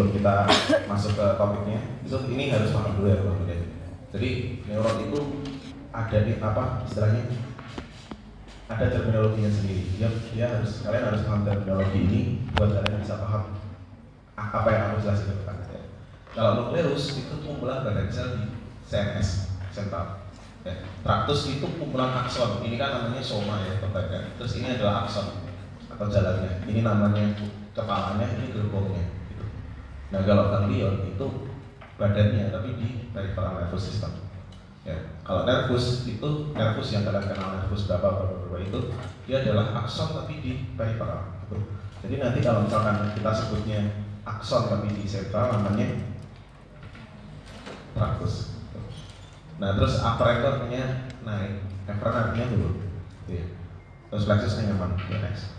sebelum kita masuk ke topiknya, itu ini harus paham dulu ya teman-teman. Jadi neuron itu ada di apa istilahnya? Ada terminologinya sendiri. Dia harus kalian harus paham terminologi ini buat kalian bisa paham apa yang aku jelasin ke depan. Ya. Kalau nukleus itu kumpulan badan sel di CNS sentral. Ya. Traktus itu kumpulan akson. Ini kan namanya soma ya teman-teman. Terus ini adalah akson atau jalannya. Ini namanya kepalanya, ini gerbongnya. Gitu. Nah kalau ganglion itu badannya tapi di peripheral nervous system. Ya, kalau nervus itu nervus yang kalian kenal nervus berapa itu dia adalah akson tapi di peripheral. Gitu. Jadi nanti kalau misalkan kita sebutnya akson tapi di sentral namanya traktus. Nah terus apparatornya naik, afferent artinya turun. Ya. Terus plexus nyaman. Next.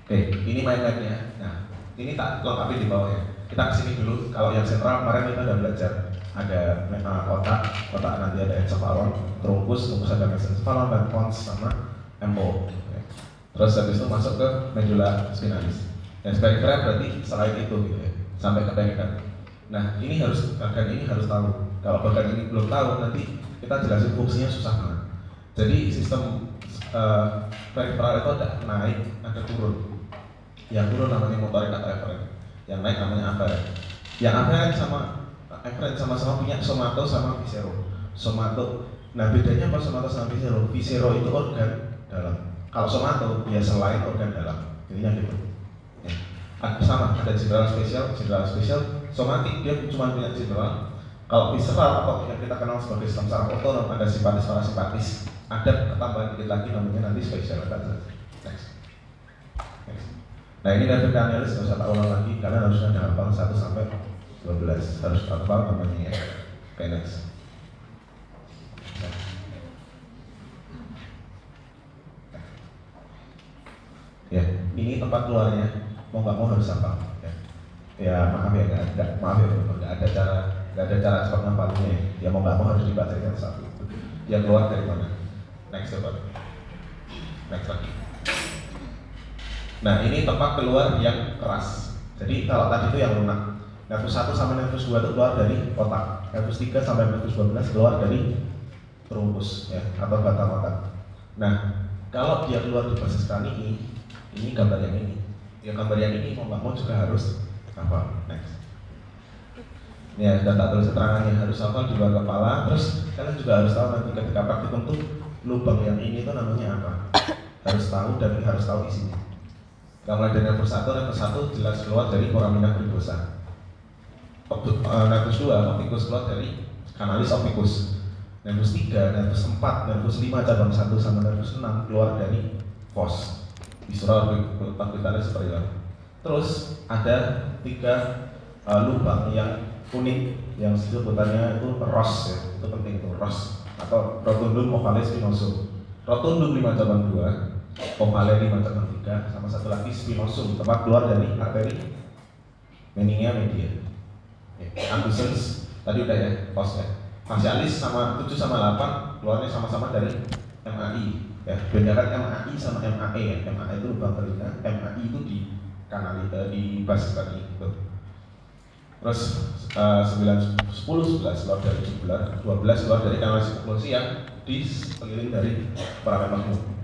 Oke, ini mind map-nya. Nah, ini tak lengkapi di bawah ya. Kita kesini dulu. Kalau yang sentral kemarin kita udah belajar. Ada otak nanti ada encephalon, truncus ada mesencephalon, dan pons sama empo. Terus habis itu masuk ke medulla spinalis. Dan peripheral berarti selain itu gitu ya, sampai ke perifer. Nah ini harus bagian ini harus tahu. Kalau bagian ini belum tahu nanti kita jelasin fungsinya susah banget. Jadi sistem peripheral itu ada naik, ada turun. Yang turun namanya motorik atau efferent, yang naik namanya afferent. Yang afferent sama efferent sama-sama punya somato sama viscero. Somato, nah bedanya apa somato sama viscero? Viscero itu organ dalam. Kalau somato ya selain organ dalam. Jadinya gitu. Ya. Sama ada general spesial, somatik dia cuma punya general. Kalau visceral atau yang kita kenal sebagai sistem saraf otonom ada simpatis parasimpatis. Ada ketambahan dikit lagi namanya nanti spesial. Next. Nah ini dari analis nggak usah tak ulang lagi, kalian harusnya ada hafal 1 sampai 12 harus hafal namanya ya. Oke, next. Ya, ini tempat keluarnya mau nggak mau harus hafal. Ya maaf ya nggak ada cara cepat ngapalnya. Ya mau nggak mau harus dibacakan satu. Dia keluar dari mana? Next coba. Next lagi. Nah ini tempat keluar yang keras. Jadi kalau tadi itu yang lunak. Nervus 1 sampai nervus 2 itu keluar dari otak. Nervus 3 sampai nervus 12 keluar dari truncus ya atau batang otak. Nah kalau dia keluar di basis krani ini gambar yang ini. Ya gambar yang ini mau nggak mau juga harus hafal. Next. Ya data tulis keterangannya harus hafal di luar kepala. Terus kalian juga harus tahu nanti ketika praktikum tuh lubang yang ini tuh namanya apa. Harus tahu dan harus tahu isinya. Kalau ada nervus 1 jelas keluar dari foramina cricosa. Nervus 2 opticus keluar dari canalis opticus. Nervus 3, nervus 4, nervus 5 cabang 1 sama nervus 6 keluar dari fos. Visceral orbitalis superior. Terus ada 3 lubang yang unik yang sebutannya itu ROS ya. Itu penting itu ROS atau rotundum ovale spinosum. Rotundum 5 cabang 2. Ovale 5 cabang 3 sama satu lagi spinosum tempat keluar dari arteri meningia media. Ambusens tadi udah ya pos ya. Facialis sama 7 sama 8 keluarnya sama-sama dari MAI ya. Bedakan MAI sama MAE ya. MAE itu lubang telinga, MAI itu di kanal di basis tadi gitu. Terus 9, 10, 11 keluar dari jugular, 12 keluar dari kanal sirkulasi yang di sekeliling dari peramen makmum.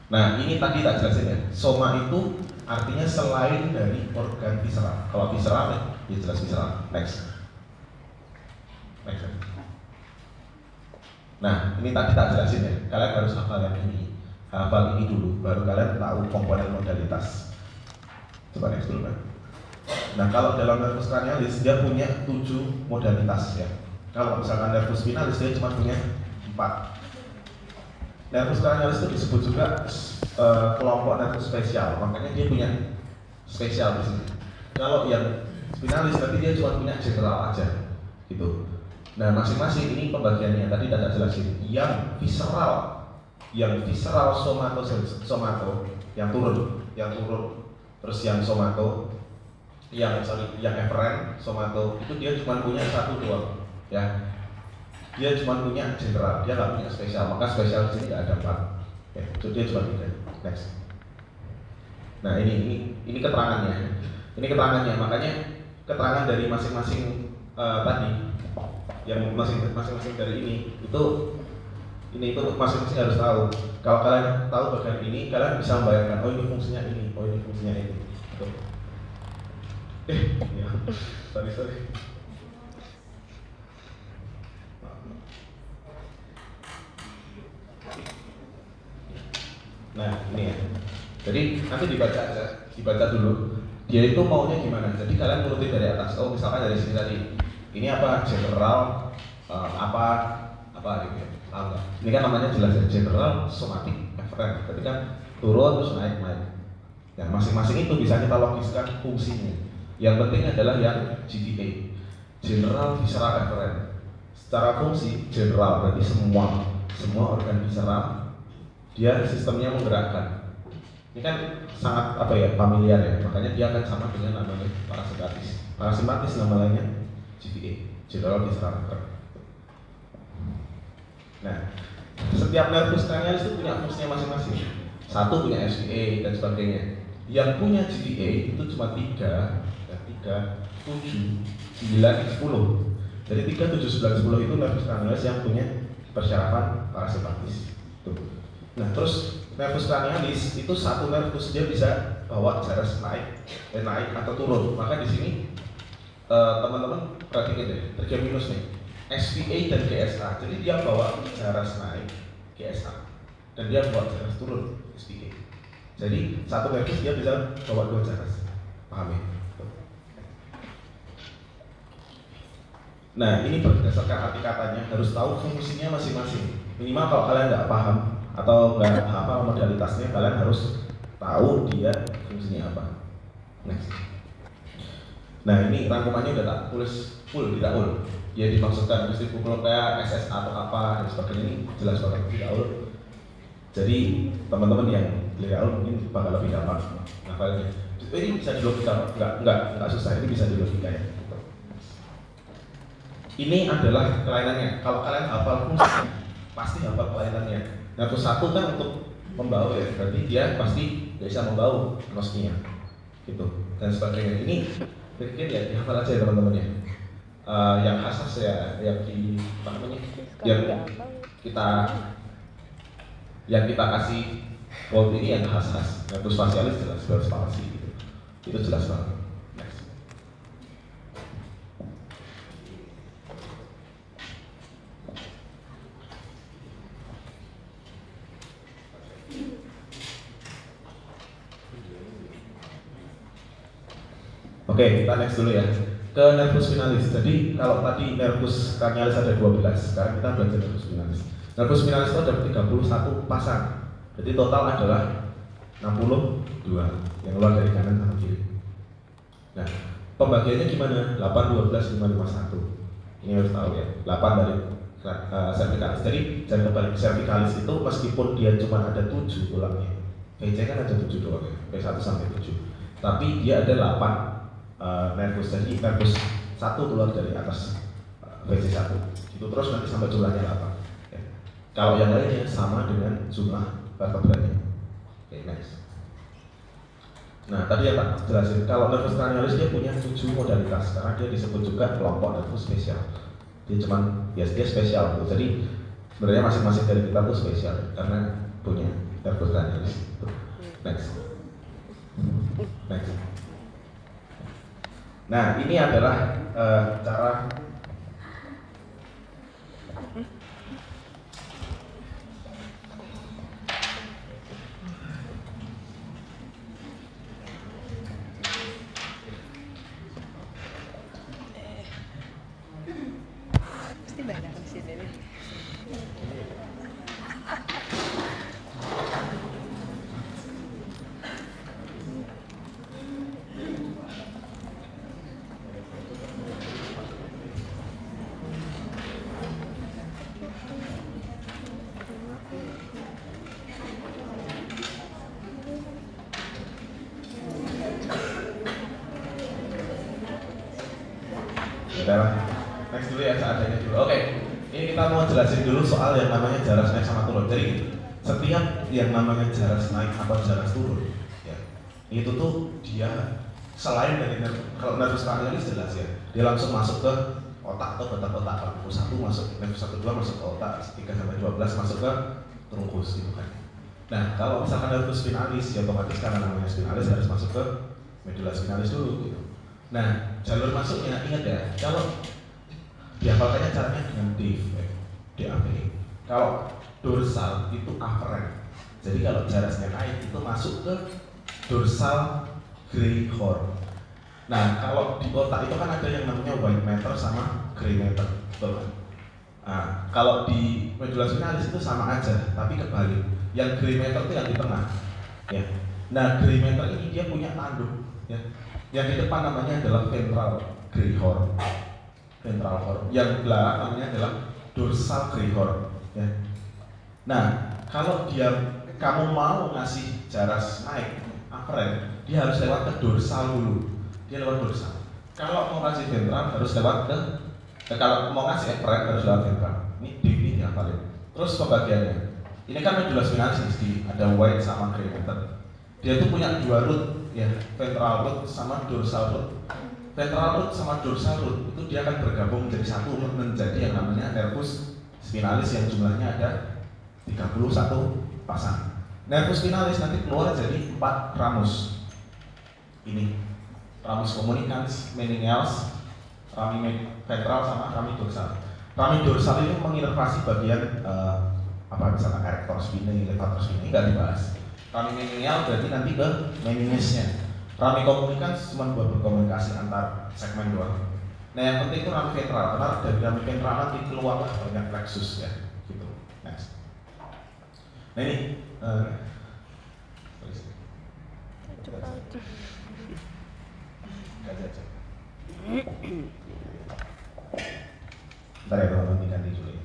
Nah ini tadi tak jelasin ya, soma itu artinya selain dari organ visceral. Kalau visceral ya jelas visceral. Next. Nah ini tadi tak jelasin ya, kalian harus hafal yang ini. Hafal ini dulu, baru kalian tahu komponen modalitas. Coba next dulu kan. Nah kalau dalam nervus cranialis dia punya 7 modalitas ya. Kalau misalkan nervus spinalis dia cuma punya 4. Nervus cranialis itu disebut juga kelompok nervus spesial, makanya dia punya spesial di sini. Kalau yang spinalis berarti dia cuma punya general aja, gitu. Nah masing-masing ini pembagiannya tadi tidak jelasin. Yang visceral somato yang turun, terus yang somato, yang efferent somato itu dia cuma punya 1 doang, ya. Dia cuma punya general, dia nggak punya spesial, maka spesial di sini nggak ada 4. Ya, itu dia cuma 3. Next. Nah ini keterangannya. Ini keterangannya, makanya keterangan dari masing-masing tadi, yang masing-masing dari ini itu masing-masing harus tahu. Kalau kalian tahu bagian ini, kalian bisa membayangkan, oh ini fungsinya ini, oh ini fungsinya ini. Ya, sorry. Nah ini ya. Jadi nanti dibaca aja, dibaca dulu. Dia itu maunya gimana? Jadi kalian nurutin dari atas. Oh misalkan dari sini tadi, ini apa? General, apa gitu ya? Ini kan namanya jelas ya, general, somatic, efferent. Ketika turun terus naik. Nah masing-masing itu bisa kita logiskan fungsinya. Yang penting adalah yang GVA, general, visceral, efferent. Secara fungsi general berarti semua organ visceral, dia sistemnya menggerakkan. Ini kan sangat familiar ya, makanya dia akan sama dengan namanya parasimpatis. Parasimpatis nama lainnya GVA, general visceral efferent. Nah, setiap nervus cranialis itu punya fungsinya masing-masing. Satu punya SVA dan sebagainya. Yang punya GVA itu cuma 3, 7, 9, 10. Jadi 3, 7, 9, 10 itu nervus cranialis yang punya persyaratan parasimpatis. Nah, terus nervus cranialis itu satu nervus, dia bisa bawa jaras naik atau turun. Maka di sini teman-teman perhatikan deh, terminus nih, SVA dan GSA. Jadi dia bawa jaras naik GSA dan dia bawa jaras turun SVA. Jadi satu nervus dia bisa bawa 2 jaras. Paham ya? Nah, ini berdasarkan arti katanya harus tahu fungsinya masing-masing. Minimal kalau kalian nggak paham atau nggak hafal modalitasnya, kalian harus tahu dia fungsinya apa. Next. Nah, ini rangkumannya udah tak tulis full, tidak ul. Ya dimaksudkan mesti pukul kayak SSA atau apa dan sebagainya, ini jelas banget tidak ul. Jadi teman-teman yang tidak ul mungkin bakal lebih gampang ngafalnya. Ini bisa dilogika, nggak susah, ini bisa dilogika ya. Ini adalah kelainannya. Kalau kalian hafal fungsi, pasti hafal kelainannya. Nervus 1 kan untuk membau ya, berarti dia pasti bisa membau nosnya, gitu dan sebagainya. Ini pikir ya, dihafal aja ya teman-teman ya. Yang khas ya, yang di apa namanya, yang kita kasih quote ini yang khas. Nervus facialis jelas, nervus palsi gitu. Itu jelas banget. Oke, kita next dulu ya ke nervus finalis. Jadi kalau tadi nervus cranialis ada 12, sekarang kita belajar nervus finalis. Nervus finalis itu ada 31 pasang. Jadi total adalah 62 yang keluar dari kanan sama kiri. Nah, pembagiannya gimana? 8, 12, 5, 5, 1. Ini harus tahu ya. 8 dari cervicalis. Jadi jangan kebalik, cervicalis itu meskipun dia cuma ada 7 tulangnya. VC kan ada 7 doang ya, P1 sampai 7. Tapi dia ada 8 nervus, jadi nervus 1 keluar dari atas VC1 itu terus nanti sampai jumlahnya 8 ya. Kalau yang lainnya sama dengan jumlah vertebranya. Oke, next. Nah tadi yang tak jelasin, kalau nervus cranialis dia punya 7 modalitas karena dia disebut juga kelompok nervus spesial. Dia cuman dia spesial gitu. Jadi sebenarnya masing-masing dari kita tuh spesial karena punya nervus cranialis. Next. Nah, ini adalah cara pasti banyak di sini nih. next dulu ya seadanya dulu. Oke, ini kita mau jelasin dulu soal yang namanya jaras naik sama turun. Jadi setiap yang namanya jaras naik atau jaras turun, ya, Itu tuh dia selain dari kalau nervus cranialis jelas ya, dia langsung masuk ke otak atau otak-otak. Nervus 1 masuk, nervus 1 2 masuk ke otak, 3 sampai 12 masuk ke trunkus gitu kan. Nah, kalau misalkan nervus spinalis, ya otomatis karena namanya spinalis harus masuk ke medula spinalis dulu gitu. Nah, jalur masuknya ingat ya, kalau dihafalkannya caranya dengan DAV. Kalau dorsal itu afferent. Jadi kalau jarasnya naik itu masuk ke dorsal gray horn. Nah, kalau di otak itu kan ada yang namanya white matter sama gray matter, betul kan? Nah, kalau di medula spinalis itu sama aja, tapi kebalik. Yang gray matter itu yang di tengah, ya. Nah, gray matter ini dia punya tanduk, ya. Yang di depan namanya adalah ventral gray horn, ventral horn. Yang belakang namanya adalah dorsal gray horn, ya. Nah, kalau kamu mau ngasih jaras naik afferent, dia harus lewat ke dorsal dulu. Dia lewat dorsal. Kalau mau ngasih ventral harus lewat kalau mau ngasih afferent harus lewat ventral. Ini DV ya paling. Terus pembagiannya. Ini kan medula spinalis di ada white sama gray matter. Dia tuh punya dua root, ya, ventral root sama dorsal root. Ventral root sama dorsal root itu dia akan bergabung menjadi satu menjadi yang namanya nervus spinalis yang jumlahnya ada 31 pasang. Nervus spinalis nanti keluar jadi 4 ramus. Ini ramus communicans, meningeals, rami ventral sama rami dorsal. Rami dorsal ini menginervasi bagian misalnya erector spinae, levator spinae nggak dibahas. Rami meningeal berarti nanti ke meningesnya. Rami communicans cuma buat berkomunikasi antar segmen doang. Nah yang penting itu rami ventral, karena dari rami ventral nanti keluarlah banyak plexus ya, gitu. Next. Nah ini Bentar ya teman-teman, diganti dulu ya.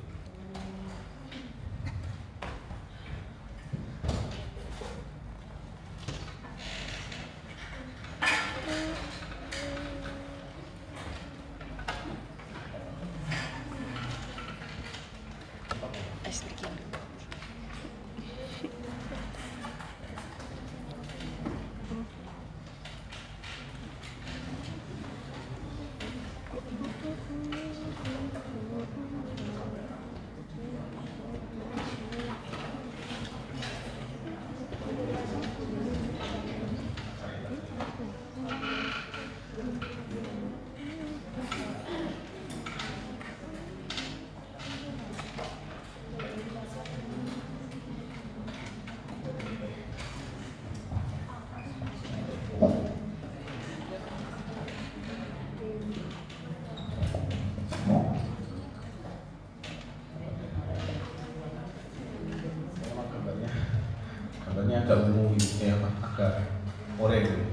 Gambarnya agak ungu gitu ya, agak oranye.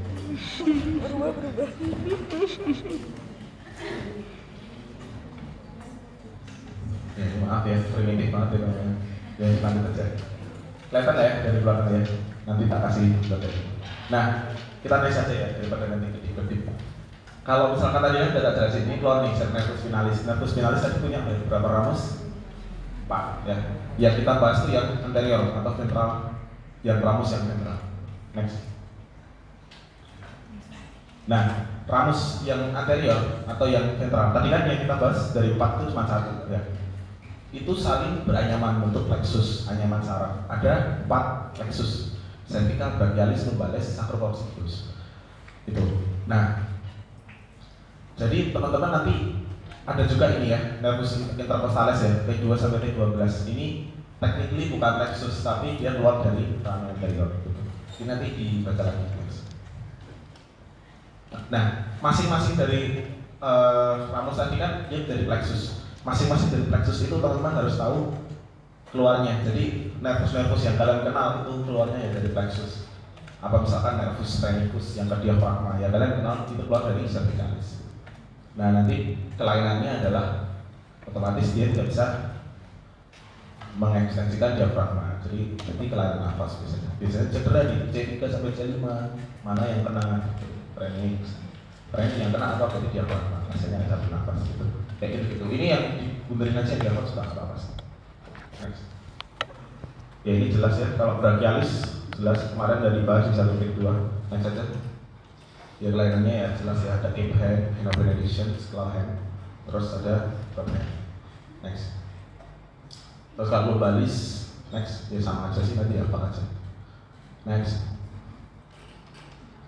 Berubah. Ya, maaf ya, primitif banget ya teman-teman. Jangan lanjut aja. Kelihatan ya dari belakang ya. Nanti tak kasih bagian. Nah, kita next aja ya daripada nanti kedip-kedip. Kalau misalkan tadi kan udah tak jelasin, ini keluar nih nervus spinalis. Nervus spinalis tadi punya berapa ramus? 4 ya. Yang kita bahas itu yang anterior atau ventral, yang ramus yang ventral. Next. Nah, ramus yang anterior atau yang ventral, tadi kan yang kita bahas dari 4 itu cuma 1 ya. Itu saling beranyaman untuk plexus, anyaman saraf. Ada 4 plexus, cervical, brachialis, lumbalis, sacrocolpicus. Itu. Nah, jadi teman-teman nanti ada juga ini ya, nervus intercostales ya, T2 sampai T12. Ini technically bukan plexus, tapi dia keluar dari rami anterior. Ini nanti dibaca lagi. Nah, masing-masing dari ramus tadi kan dia dari plexus. Masing-masing dari plexus itu teman-teman harus tahu keluarnya. Jadi nervus-nervus yang kalian kenal itu keluarnya ya dari plexus. Apa misalkan nervus phenicus yang ke diafragma, ya kalian kenal itu keluar dari cervicalis. Nah nanti kelainannya adalah otomatis dia tidak bisa mengekstensikan diafragma. Jadi nanti kelainan nafas biasanya cedera di C3 sampai C5 mana yang kena training yang kena apa dari diafragma, rasanya ada nafas gitu. Kayak gitu. Ini yang dibunderin aja diafragma sudah apa sih. Ya ini jelas ya, kalau brachialis jelas kemarin udah dibahas di 1.2. Next saja. Ya kelainannya ya jelas ya, ada ape hand, hand of benediction, skull hand, terus ada bird hand. Next. Terus kalau globalis, next ya sama aja sih nanti apa aja. Next.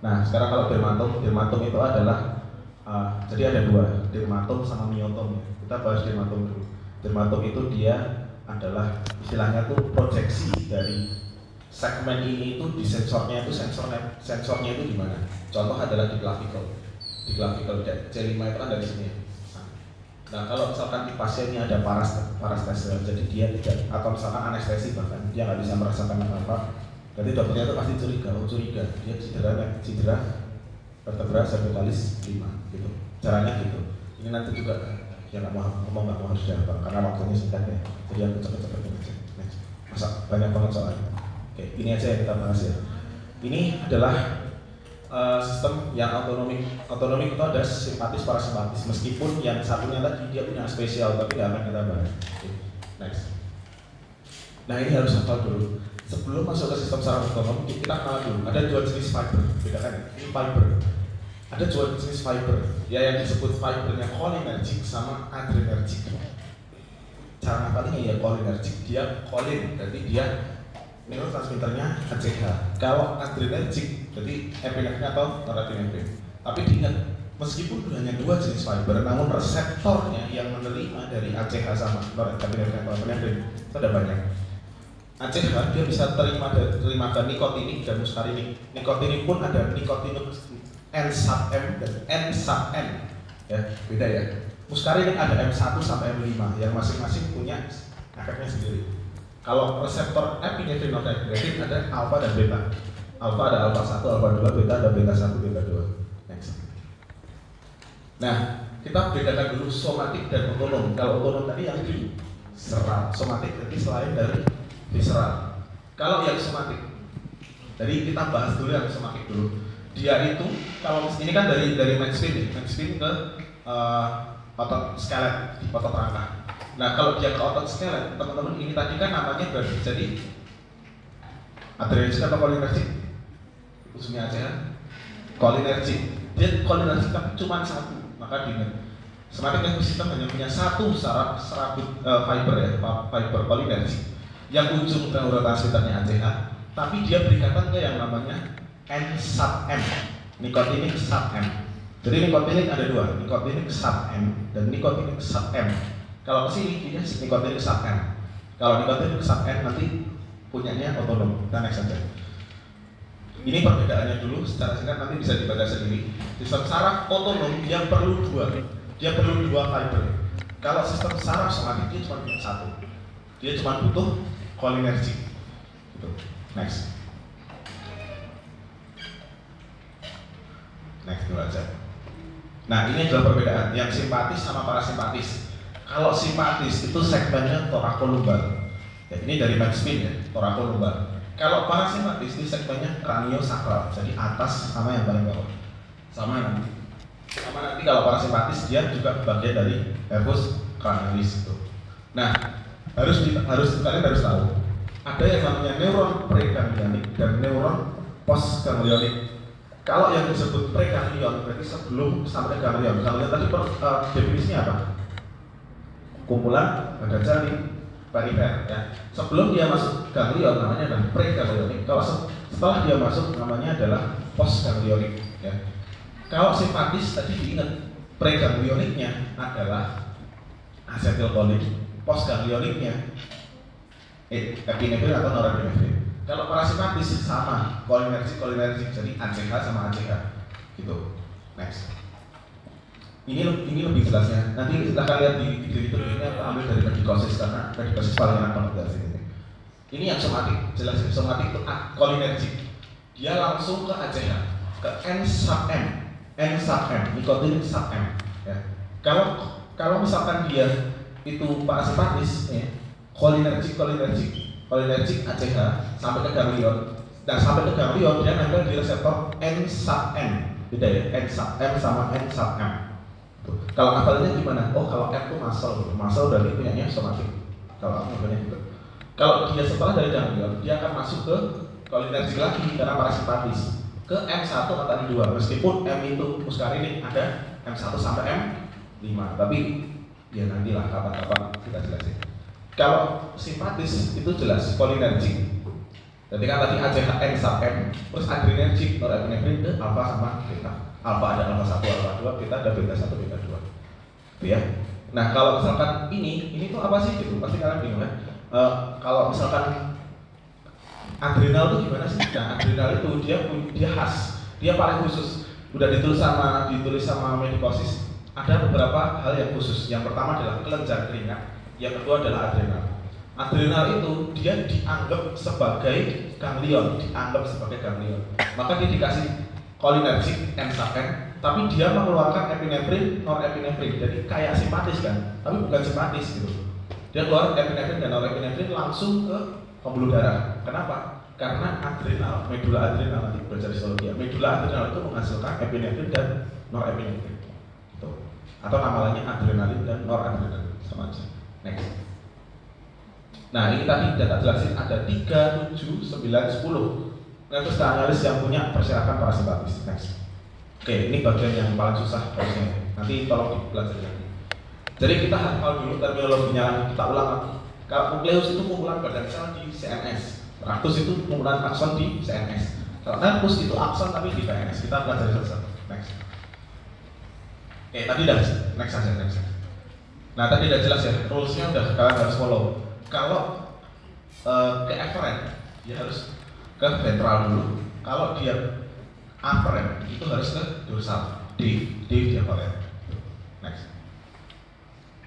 Nah sekarang kalau dermatom itu adalah jadi ada dua, dermatom sama myotom. Kita bahas dermatom dulu. Dermatom itu dia adalah istilahnya tuh proyeksi dari segmen ini itu di sensornya itu sensornya itu di mana? Contoh adalah di clavicle. Di clavicle C5 itu kan dari sini. Nah, kalau misalkan di pasien ini ada parastesial, jadi dia tidak, atau misalkan anestesi bahkan dia nggak bisa merasakan apa-apa, berarti dokternya itu pasti curiga, dia cedera vertebra cervicalis 5 gitu. Caranya gitu. Ini nanti juga ya nggak mau harus diapa karena waktunya singkat ya. Jadi aku cepet-cepet aja. Masa banyak banget soalnya. Oke, ini aja yang kita bahas ya. Ini adalah sistem yang otonomik itu ada simpatis parasimpatis, meskipun yang satunya tadi dia punya spesial tapi nggak akan kita bahas. Oke, next. Nah ini harus hafal dulu. Sebelum masuk ke sistem saraf otonom, kita kenal dulu. Ada dua jenis fiber, bedakan ini fiber. Ada dua jenis fiber, ya yang disebut fibernya cholinergic sama adrenergic. Cara ngapalnya ya cholinergic, dia cholin, berarti dia neurotransmitternya ACH. Kalau adrenergic, berarti epinefrin atau norepinefrin. Tapi diingat, meskipun hanya dua jenis fiber, namun reseptornya yang menerima dari ACH sama norepinefrin atau epinefrin itu ada banyak. ACH dia bisa terima nikotinik dan muskarinik. Nikotinik pun ada nikotinik N sub M dan N sub N, ya beda ya. Muskarinik ada M1 sampai M5 yang masing-masing punya efeknya sendiri. Kalau reseptor epinefrin norepinefrin ada alfa dan beta. Alfa ada alfa 1, alfa 2, beta ada beta 1, beta 2. Next. Nah, kita bedakan dulu somatik dan otonom. Kalau otonom tadi yang visceral, somatik berarti selain dari visceral. Kalau yang somatik, jadi kita bahas dulu yang somatik dulu. Dia itu kalau ini kan dari main spin ke otot skelet di otot rangka. Nah kalau dia ke otot skelet, teman-teman ini tadi kan namanya berarti jadi adrenergic atau cholinergic? Ujungnya aja kan? Cholinergic. Dia cholinergic tapi cuma satu, maka diingat. Somatic nervous system hanya punya satu serabut fiber ya, fiber cholinergic yang ujung neurotransmitternya ACH, tapi dia berikatan ke yang namanya N sub M, nikotinik sub M. Jadi nikotinik ada dua, nikotinik sub M dan nikotinik sub M. Kalau kesini dia nikotinik sub M. Kalau nikotinik sub M nanti punyanya otonom. Kita next saja. Ini perbedaannya dulu secara singkat, nanti bisa dibaca sendiri. Sistem saraf otonom dia perlu dua fiber. Kalau sistem saraf somatik dia cuma punya satu. Dia cuma butuh cholinergic. Gitu. Next. Next dulu aja. Nah ini adalah perbedaan yang simpatis sama parasimpatis. Kalau simpatis itu segmennya thoracolumbar. Ya, ini dari Maxpin ya, thoracolumbar. Kalau parasimpatis ini segmennya craniosacral, jadi atas sama yang paling bawah. Sama nanti kalau parasimpatis dia juga bagian dari nervus cranialis itu. Nah kalian harus tahu ada yang namanya neuron preganglionik dan neuron postganglionik. Kalau yang disebut preganglion berarti sebelum sampai ganglion. Ganglion tadi definisinya apa? Kumpulan pada jaring perifer ya. Sebelum dia masuk ganglion namanya adalah preganglionik. Kalau setelah dia masuk namanya adalah postganglionik ya. Kalau simpatis tadi diingat preganglioniknya adalah asetylkolin, postganglioniknya epinefrin atau norepinefrin. Kalau parasimpatis sama, cholinergic, jadi ACH sama ACH, gitu. Next. Ini lebih jelasnya. Nanti silahkan lihat di video itu. Ini aku ambil dari pedikosis karena pedikosis paling enak banget dari sini. Ini yang somatik, jelasin somatik itu cholinergic. Dia langsung ke ACH, ke N sub M, nikotin sub M. Ya. Kalau misalkan dia itu parasimpatis, ya, cholinergic ACH sampai ke ganglion. Dan sampai ke ganglion dia nempel di reseptor N sub M. Beda ya, N sub M sama N sub M. Tuh. Kalau hafalnya gimana? Oh kalau M itu muscle dari punyanya somatik. Kalau aku hafalnya gitu. Kalau dia setelah dari ganglion, dia akan masuk ke kolinergik lagi karena parasimpatis ke M1 atau M2, meskipun M itu muscarinic ada M1 sampai M5, tapi ya nantilah kapan-kapan kita jelasin. Kalau simpatis itu jelas kolinergik. Jadi kan tadi ACHN sub M, terus adrenergic norepinefrin ke alfa sama beta. Alfa ada alfa 1, alfa 2, beta ada beta 1, beta 2. Gitu ya. Nah, kalau misalkan ini tuh apa sih gitu? Pasti kalian bingung kan? Kalau misalkan adrenal itu gimana sih? Nah, adrenal itu dia khas, dia paling khusus. Udah ditulis sama medikosis. Ada beberapa hal yang khusus. Yang pertama adalah kelenjar keringat, yang kedua adalah adrenal. Adrenal itu dia dianggap sebagai ganglion, Maka dia dikasih kolinergik N sub N, tapi dia mengeluarkan epinefrin, norepinefrin. Jadi kayak simpatis kan, tapi bukan simpatis gitu. Dia keluar epinefrin dan norepinefrin langsung ke pembuluh darah. Kenapa? Karena adrenal, medula adrenal, nanti belajar histologi. Medula adrenal itu menghasilkan epinefrin dan norepinefrin. Gitu. Atau nama lainnya adrenalin dan noradrenalin, sama aja. Next. Nah, ini tadi data jelasin ada 3, 7, 9, 10. Terus analis yang punya persyaratan parasimpatis. Next. Oke, ini bagian yang paling susah harusnya. Nanti tolong dipelajari lagi. Jadi kita hafal dulu terminologinya, kita ulang lagi. Kalau nukleus itu kumpulan badan sel di CNS. Raktus itu kumpulan akson di CNS. Kalau nervus itu akson tapi di PNS. Kita pelajari satu-satu. Next. Oke, tadi udah next aja. Nah, tadi udah jelas ya, rules-nya udah kalian harus follow. Kalau ke efferent, dia harus ke ventral dulu. Kalau dia afferent, itu harus ke dorsal. D afferent. Next.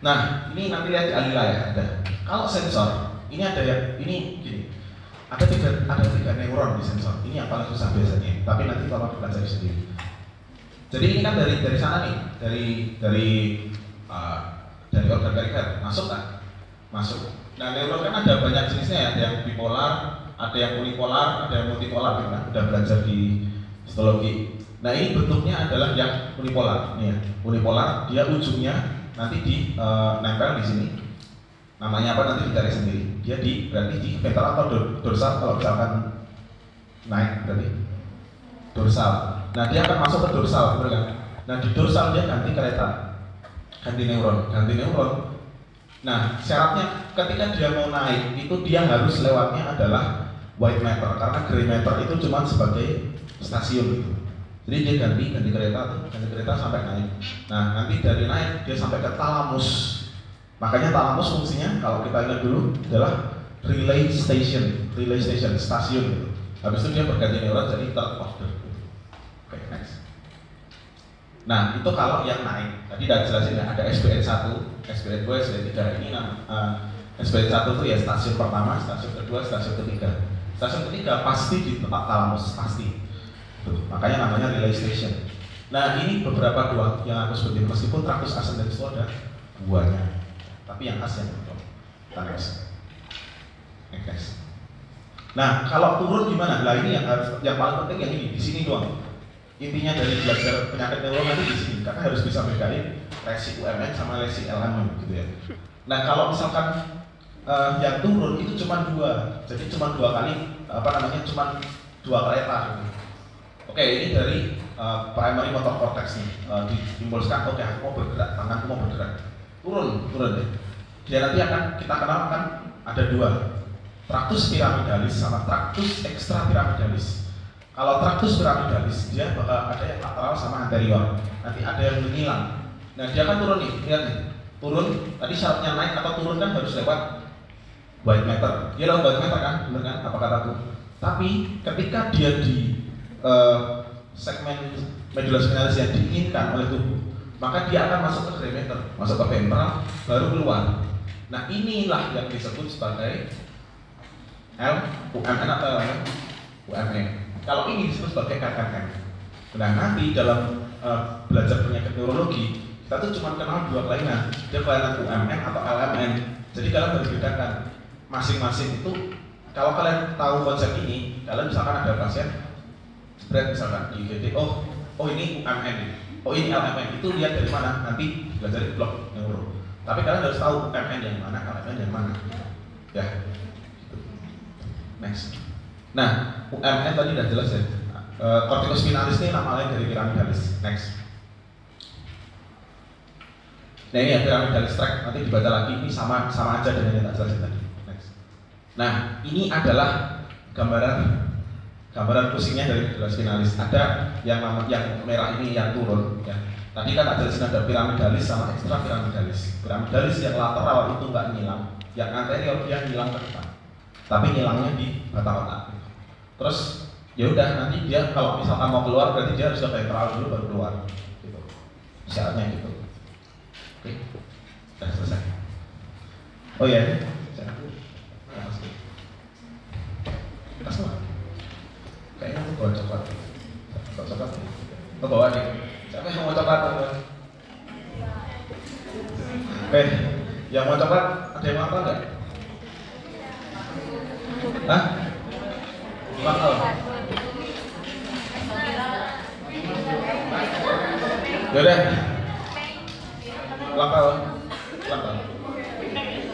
Nah, ini nanti lihat di alila ya. Ada. Kalau sensor, ini ada yang ini gini. Ada tiga neuron di sensor. Ini yang paling susah biasanya. Tapi nanti tolong dipelajari sendiri. Jadi ini kan dari sana nih, dari organ perifer masuk kan? Masuk. Nah, neuron kan ada banyak jenisnya ya, ada yang bipolar, ada yang unipolar, ada yang multipolar, gitu kan? Udah belajar di histologi. Nah, ini bentuknya adalah yang unipolar, nih ya. Unipolar, dia ujungnya nanti nempel di sini. Namanya apa nanti dicari sendiri. Dia berarti di ventral atau dorsal, kalau misalkan naik berarti dorsal. Nah, dia akan masuk ke dorsal, betul kan? Nah, di dorsal dia ganti kereta, ganti neuron. Nah, syaratnya ketika dia mau naik itu dia harus lewatnya adalah white matter, karena gray matter itu cuma sebagai stasiun gitu. Jadi dia ganti kereta sampai naik. Nah, nanti dari naik dia sampai ke talamus. Makanya talamus fungsinya kalau kita ingat dulu adalah relay station, stasiun gitu. Habis itu dia berganti neuron jadi third order. Oke, next. Nah, itu kalau yang naik. Tadi udah jelasin ya, ada SBN 1, SBN 2, SBN 3. Ini SBN 1 itu ya stasiun pertama, stasiun kedua, stasiun ketiga. Stasiun ketiga pasti di tempat talamus, pasti. Tuh, makanya namanya relay station. Nah, ini beberapa dua yang aku sebutin, meskipun traktus ascendens itu ada duanya. Tapi yang khas yang itu. Next. Nah, kalau turun gimana? Nah, ini yang paling penting yang ini, di sini doang. Intinya dari belajar penyakit neuron nanti di sini, karena harus bisa bedain lesi UMN sama lesi LMN gitu ya. Nah, kalau misalkan yang turun itu cuma 2, jadi cuma 2 kali cuma 2 kereta gitu. Oke, ini dari primary motor cortex nih, diimpulskan, oke aku mau bergerak, tanganku mau bergerak, turun deh. Dia nanti akan kita kenal kan ada 2, traktus piramidalis sama traktus ekstrapiramidalis. Kalau traktus piramidalis dia bakal ada yang lateral sama anterior. Nanti ada yang menyilang. Nah, dia kan turun nih, lihat nih. Turun, tadi syaratnya naik atau turun kan harus lewat white matter. Dia lewat white matter kan, benar kan? Apa kataku? Tapi ketika dia di segmen medula spinalis yang diinginkan oleh tubuh, maka dia akan masuk ke gray matter, masuk ke ventral, baru keluar. Nah, inilah yang disebut sebagai UMN atau UME. Kalau ini disebut sebagai KKM. Nah, nanti dalam belajar penyakit neurologi, kita tuh cuma kenal 2 kelainan, dia kelainan UMN atau LMN. Jadi kalian harus bedakan masing-masing itu. Kalau kalian tahu konsep ini, kalian misalkan ada pasien spread misalkan di IGD, oh ini UMN, oh ini LMN, itu lihat dari mana? Nanti belajar di blok neuro. Tapi kalian harus tahu UMN yang mana, LMN yang mana. Ya. Next. Nah, UMN tadi udah jelas ya. Corticus spinalis ini nama lain dari pyramidalis. Next. Nah ini ya pyramidalis tract, nanti dibaca lagi, ini sama aja dengan yang tak jelasin tadi. Next. Nah ini adalah gambaran pusingnya dari spinalis. Ada yang merah ini yang turun ya. Tadi kan tak jelasin ada pyramidalis sama extra pyramidalis. Pyramidalis yang lateral itu nggak ngilang, yang anterior dia ngilang ke depan, tapi ngilangnya di batang otak. Terus ya udah nanti dia kalau misalkan mau keluar berarti dia harus ke ventral dulu baru keluar. Gitu. Syaratnya gitu. Oke, sudah selesai. Oh iya, kayaknya aku bawa coklat. Coklat. Oh bawa nih. Siapa yang mau coklat? Oke, yang mau coklat ada yang mau apa enggak? Hah? Ulang tahun. Yaudah. Ulang tahun.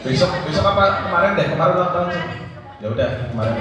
Besok apa kemarin deh? Kemarin ulang tahun sih. Ya udah kemarin.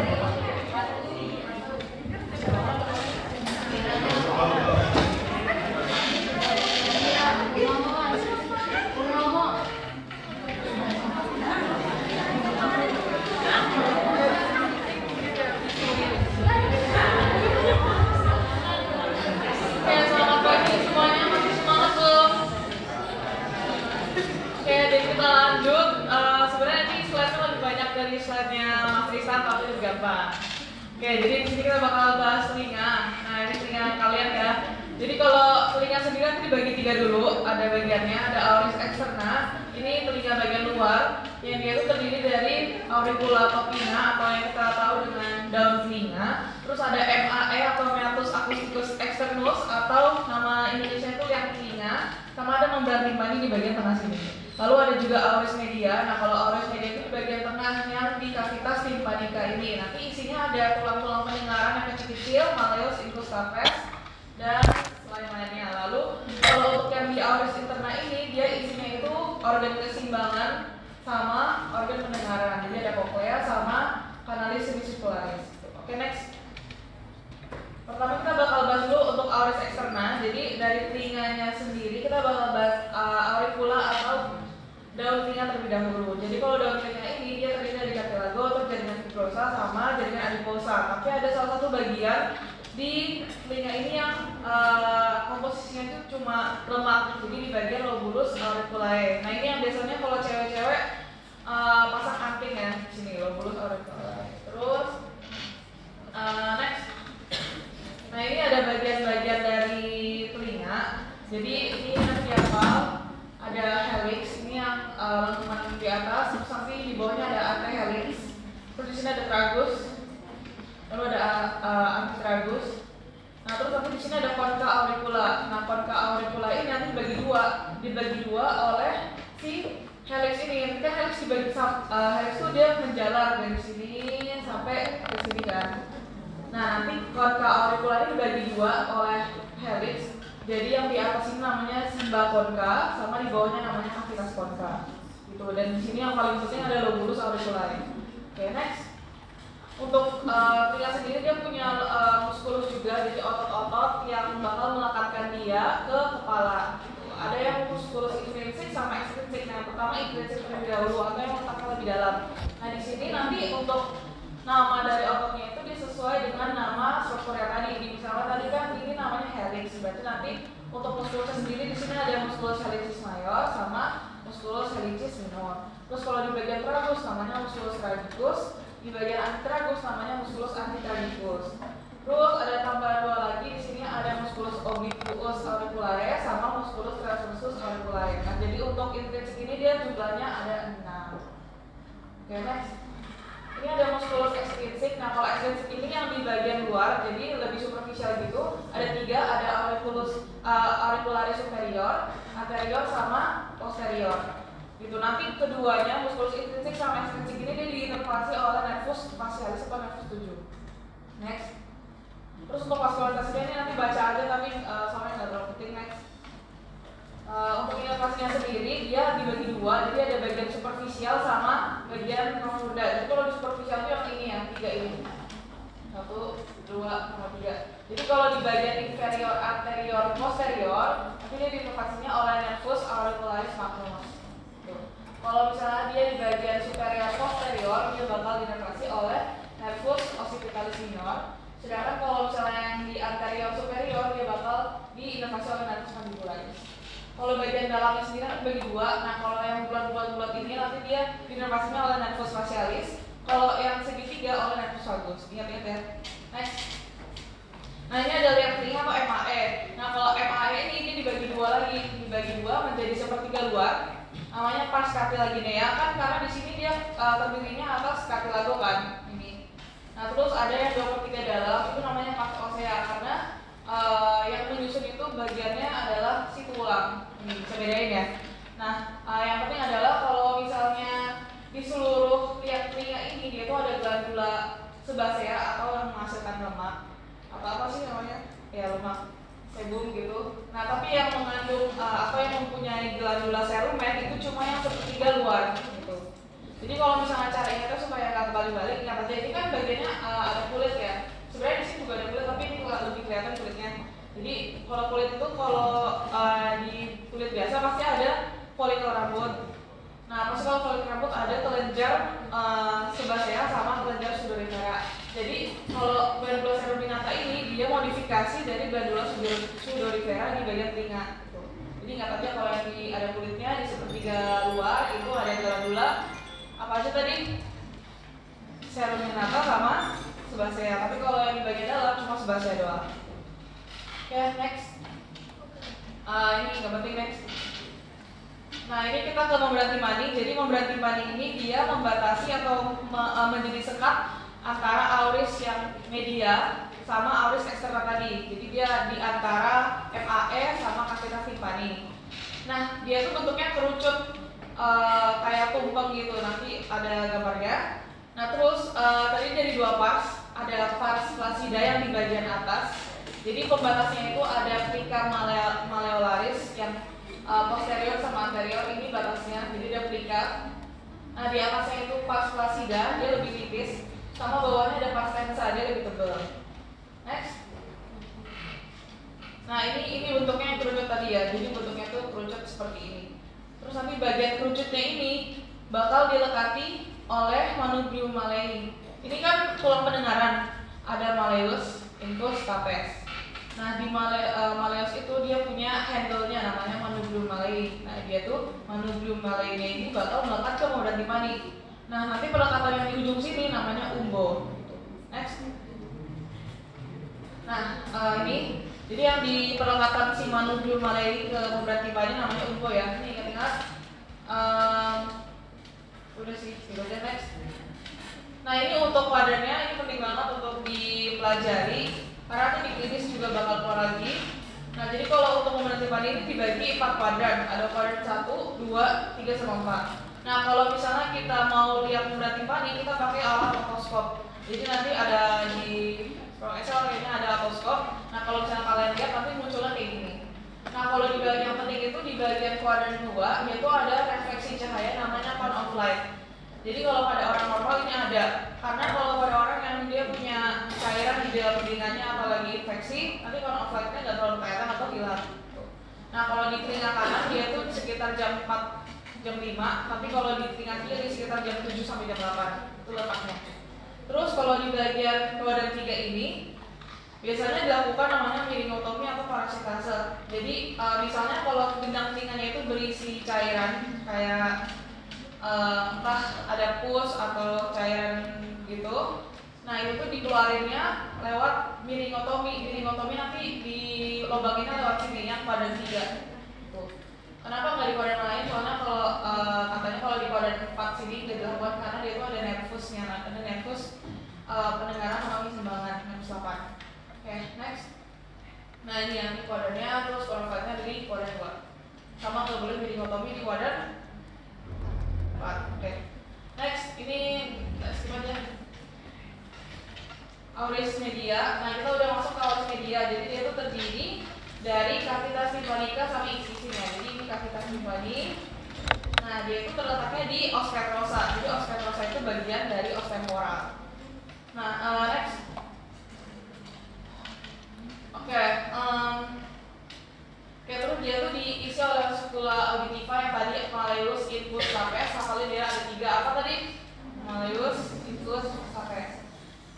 Oke, jadi di sini kita bakal bahas telinga. Nah, ini telinga kalian ya. Jadi kalau telinga sendiri nanti dibagi 3 dulu. Ada bagiannya, ada auris externa. Ini telinga bagian luar, yang dia itu terdiri dari auricula atau pinna atau yang kita tahu dengan daun telinga. Terus ada MAE atau meatus acousticus externus atau nama Indonesia itu liang telinga. Sama ada membran timpani di bagian tengah sini. Lalu ada juga auris media. Nah, kalau auris media itu di bagian tengah yang di kavitas timpanica ini. Nanti isinya ada tulang-tulang pendengaran yang kecil-kecil, malleus, incus stapes, dan lain-lainnya. Lalu kalau untuk yang di auris interna ini, dia isinya itu organ keseimbangan sama organ pendengaran. Jadi ada cochlea sama canalis semicircularis. Oke, next. Pertama kita bakal bahas dulu untuk auris externa. Jadi dari telinganya sendiri kita bakal bahas auricula atau daun telinga terlebih dahulu. Jadi kalau daun telinga ini dia terdiri dari cartilago atau jaringan fibrosa sama jaringan adiposa. Tapi ada salah satu bagian di telinga ini yang komposisinya itu cuma lemak. Jadi di bagian lobulus auriculae. Nah ini yang biasanya kalau cewek-cewek pasang anting ya di sini lobulus auriculae. Terus next. Nah ini ada bagian-bagian dari telinga. Jadi ini nanti hafal. Ada helix, ini yang lengkungan di atas, terus nanti di bawahnya ada antehelix. Terus di sini ada tragus, lalu ada antitragus. Nah terus nanti di sini ada concha auricula. Nah concha auricula ini nanti dibagi dua oleh si helix ini. Ketika helix dibagi helix itu dia menjalar dari sini sampai ke sini kan. Nah nanti concha auricula ini dibagi dua oleh helix. Jadi yang di atas ini namanya simba concha, sama di bawahnya namanya cavitas concha. Gitu. Dan di sini yang paling penting ada lobulus auriculae. Oke, next. Untuk telinga sendiri dia punya muskulus juga, jadi otot-otot yang bakal melekatkan dia ke kepala. Ada yang muskulus intrinsik sama ekstrinsik. Nah, yang pertama intrinsik terlebih dahulu atau yang letaknya lebih dalam. Nah, di sini nanti untuk nama dari ototnya itu disesuai dengan nama strukturnya tadi. Misalnya tadi kan ini namanya helix, berarti nanti untuk muskulusnya sendiri di sini ada muskulus helicis mayor sama muskulus helicis minor. Terus kalau di bagian tragus namanya muskulus tragicus, di bagian antitragus namanya muskulus antitragicus. Terus ada tambahan dua lagi di sini ada muskulus obliquus auriculae sama muskulus transversus auriculae. Nah, jadi untuk intrinsik ini dia jumlahnya ada 6. Oke, next. Ini ada muskulus ekstrinsik. Nah kalau ekstrinsik ini yang di bagian luar, jadi lebih superficial gitu. Ada 3, ada auricularis superior, anterior sama posterior. Gitu. Nanti keduanya muskulus intrinsik sama ekstrinsik ini dia diinervasi oleh nervus facialis atau nervus 7. Next. Terus untuk vaskularitasnya ini nanti baca aja tapi soalnya nggak terlalu penting. Next. Untuk inervasinya sendiri dia dibagi 2, jadi ada bagian superficial sama bagian profunda. Jadi kalau di superficial itu yang ini, yang 3 ini. 2, 3. Jadi kalau di bagian inferior, anterior, posterior, nanti dia diinovasinya oleh nervus auricularis macromus. Kalau misalnya dia di bagian superior posterior, dia bakal diinovasi oleh nervus occipitalis minor. Sedangkan kalau misalnya yang di anterior superior, dia bakal diinovasi oleh nervus mandibularis. Kalau bagian dalamnya sendiri bagi dua. Nah, kalau yang bulat-bulat ini nanti dia diinovasinya oleh nervus facialis. Kalau yang segitiga oleh nervus vagus. Ingat-ingat ya. Next. Nah, ini ada liang telinga atau MAE. Nah, kalau MAE ini dibagi dua lagi, dibagi dua menjadi sepertiga luar. Namanya pars cartilaginea kan, karena di sini dia terdirinya atas cartilago kan ini. Nah, terus ada yang 2/3 dalam, itu namanya pars osea karena yang menyusun itu bagiannya adalah si tulang. Ini bisa bedain ya. Nah, yang penting adalah kalau misalnya di seluruh liang telinga ini dia itu ada glandula sebasea atau yang menghasilkan lemak. Apa sih namanya? Ya, lemak sebum gitu. Nah, tapi yang mengandung yang mempunyai glandula serumen itu cuma yang sepertiga luar gitu. Jadi kalau misalnya caranya itu supaya nggak kebalik-balik, ingat aja ini kan bagiannya ada kulit ya. Sebenarnya di sini juga ada kulit, tapi ini lebih kelihatan kulitnya. Jadi kalau kulit itu di kulit biasa pasti ada folikel rambut. Nah, pasti kalau folikel rambut ada kelenjar sebasea sama kelenjar sudorifera. Jadi kalau glandula seruminata ini dia modifikasi dari glandula sudorifera di bagian telinga. Gitu. Jadi ingat aja kalau yang ada kulitnya di sepertiga luar itu ada glandula apa aja tadi? Seruminata sama sebasea. Tapi kalau yang di bagian dalam cuma sebasea doang. Oke, next. Ini nggak penting, next. Nah, ini kita ke membran timpani. Jadi membran timpani ini dia membatasi atau menjadi sekat antara auris yang media sama auris eksterna tadi. Jadi dia di antara MAE sama cavitas timpani. Nah, dia itu bentuknya kerucut kayak tumpeng gitu. Nanti ada gambarnya. Nah, terus tadi dari dua pars, ada pars flaccida yang di bagian atas. Jadi pembatasnya itu ada plica malleolaris yang posterior sama anterior, ini batasnya. Jadi ada plica. Nah, di atasnya itu pars flaccida, dia lebih tipis. Sama bawahnya ada pars tensa, dia lebih tebal. Next. Nah, ini bentuknya yang kerucut tadi ya. Jadi bentuknya tuh kerucut seperti ini. Terus nanti bagian kerucutnya ini bakal dilekati oleh manubrium malleii. Ini kan tulang pendengaran. Ada malleus, incus, stapes. Nah, di malleus itu dia punya handle-nya namanya manubrium malleii. Nah, dia tuh manubrium malleii ini bakal melekat ke membran timpani. Nah, nanti pelekatan yang di ujung sini namanya umbo. Next. Nah, ini jadi yang di pelekatan si manubrium malleii ke membran timpani namanya umbo ya. Ini ingat-ingat. Udah sih, gitu aja. Next. Nah, ini untuk kuadrannya ini penting banget untuk dipelajari karena nanti di klinis juga bakal keluar lagi. Nah, jadi kalau untuk membran timpani ini dibagi 4 kuadran. Ada kuadran 1, 2, 3 sama 4. Nah, kalau misalnya kita mau lihat membran timpani, kita pakai alat otoskop. Jadi nanti ada di Excel kayaknya ada otoskop. Nah, kalau misalnya kalian lihat nanti munculnya kayak gini. Nah, kalau di bagian yang penting itu di bagian kuadran 2 yaitu ada refleksi cahaya namanya cone of light. Jadi kalau pada orang normal ini ada, karena kalau pada orang yang dia punya cairan di dalam telinganya apalagi infeksi, nanti cone of light-nya nggak terlalu kelihatan atau hilang. Nah, kalau di telinga kanan dia tuh sekitar jam 4, jam 5, tapi kalau di telinga kiri sekitar jam 7 sampai jam 8 itu letaknya. Terus kalau di bagian kuadran 3 ini biasanya dilakukan namanya miringotomi atau parasitase. Jadi misalnya kalau gendang telinganya itu berisi cairan kayak entah ada pus atau cairan gitu. Nah, itu tuh dikeluarinnya lewat miringotomi. Miringotomi nanti dilobanginnya lewat sini yang kuadran 3. Tuh. Kenapa nggak di kuadran lain? Soalnya kalau katanya kalau di kuadran 4 sini nggak dilakukan karena dia itu ada nervusnya, ada nervus pendengaran melalui simbangan nervus 8. Oke, next. Nah, ini yang di kuadrannya, terus kuadrannya dari kuadran 2. Sama nggak boleh miringotomi di kuadran 4. Oke. Next, ini skip aja. Auris media. Nah, kita udah masuk ke auris media. Jadi dia itu terdiri dari cavitas tympanica sama insisinya. Jadi ini cavitas tympani. Nah, dia itu terletaknya di os petrosa. Jadi os petrosa itu bagian dari os temporal. Nah, next. Oke, terus dia tuh diisi oleh vaskula auditiva yang tadi malleus, infus, stapes. Hasilnya dia ada 3 apa tadi? Malleus, infus, stapes.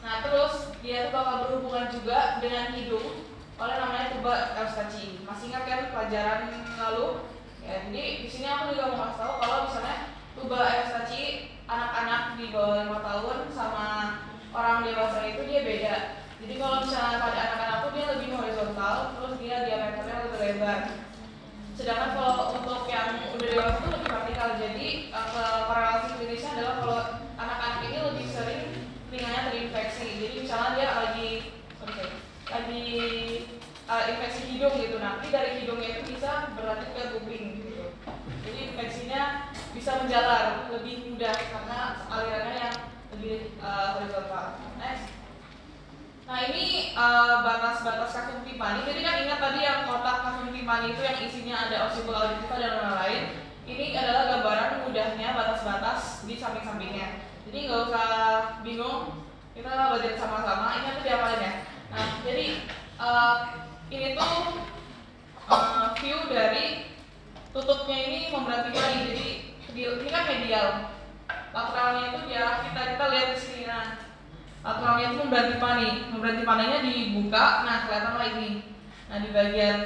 Nah terus dia tuh bakal berhubungan juga dengan hidung oleh namanya tuba Eustachi. Masih ingat kan pelajaran lalu? Ya, jadi di sini aku juga mau kasih tahu kalau misalnya tuba Eustachi anak-anak di bawah 5 tahun sama orang dewasa itu dia beda. Jadi kalau misalnya pada anak-anak tuh dia lebih horizontal, terus dia diameternya lebih lebar. Sedangkan kalau untuk yang udah dewasa itu lebih vertikal. Jadi korelasi klinisnya adalah kalau anak-anak ini lebih sering telinganya terinfeksi. Jadi misalnya dia lagi infeksi hidung gitu, nanti dari hidungnya itu bisa berlanjut ke kuping gitu. Jadi infeksinya bisa menjalar lebih mudah karena alirannya yang lebih horizontal. Next. Nah ini batas-batas kafum timpani. Jadi kan ingat tadi yang kotak kafum timpani itu yang isinya ada ossicula auditiva dan lain-lain. Ini adalah gambaran mudahnya batas-batas di samping-sampingnya. Jadi nggak usah bingung, kita belajar sama-sama. Ini nanti diapalin ya. Nah jadi ini tuh view dari tutupnya ini memberati timpani. Jadi ini kan medial. Lateralnya itu ya kita lihat di sini. Nah lateralnya itu memberati timpaninya dibuka. Nah kelihatan ini. Nah di bagian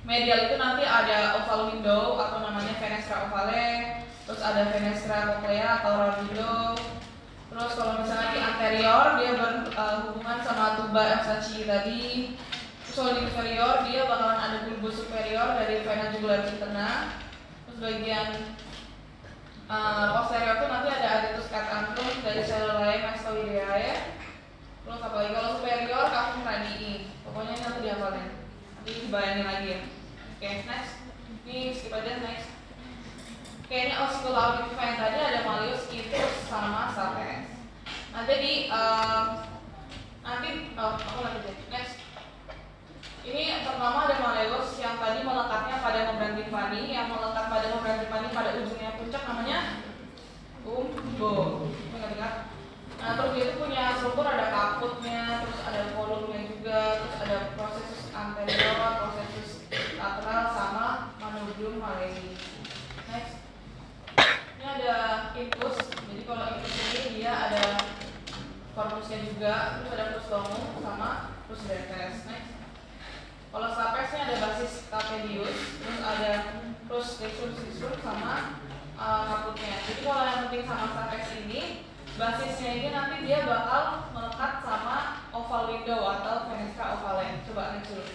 medial itu nanti ada oval window atau namanya fenestra ovale, terus ada fenestra cochlea atau round window. Terus kalau misalnya di anterior dia berhubungan sama tuba Eustachi tadi. Terus kalau di inferior dia bakalan ada bulbus superior dari vena jugularis interna. Terus bagian posterior itu nanti ada adductus catantum dari cellulae mastoideae. Terus apalagi kalau superior cavum radii. Pokoknya ini nanti dihafalin. Nanti dibayangin lagi ya. Oke, next. Ini skip aja next. Oke, ini ossicula auditiva yang tadi ada malleus, infus, sama stapes. Nah jadi aku lanjut. Next. Ini pertama ada malleus yang tadi melekatnya pada membran timpani, yang melekat pada membran timpani pada ujungnya puncak namanya umbo. Ingat-ingat. Nah terus dia itu punya struktur, ada kaputnya, terus ada kolumnya juga, terus ada prosesus anterior, prosesus lateral, sama manubrium malleoli. Next. Ini ada infus. Jadi kalau infus ini dia ada corpusnya juga, terus ada pus longum sama pus brevis. Next. Kalau stapesnya ada basis carpedius, terus ada pus sisur sama kaputnya. Jadi kalau yang penting sama stapes ini, basisnya ini nanti dia bakal melekat sama oval window atau fenestra ovale. Coba next dulu.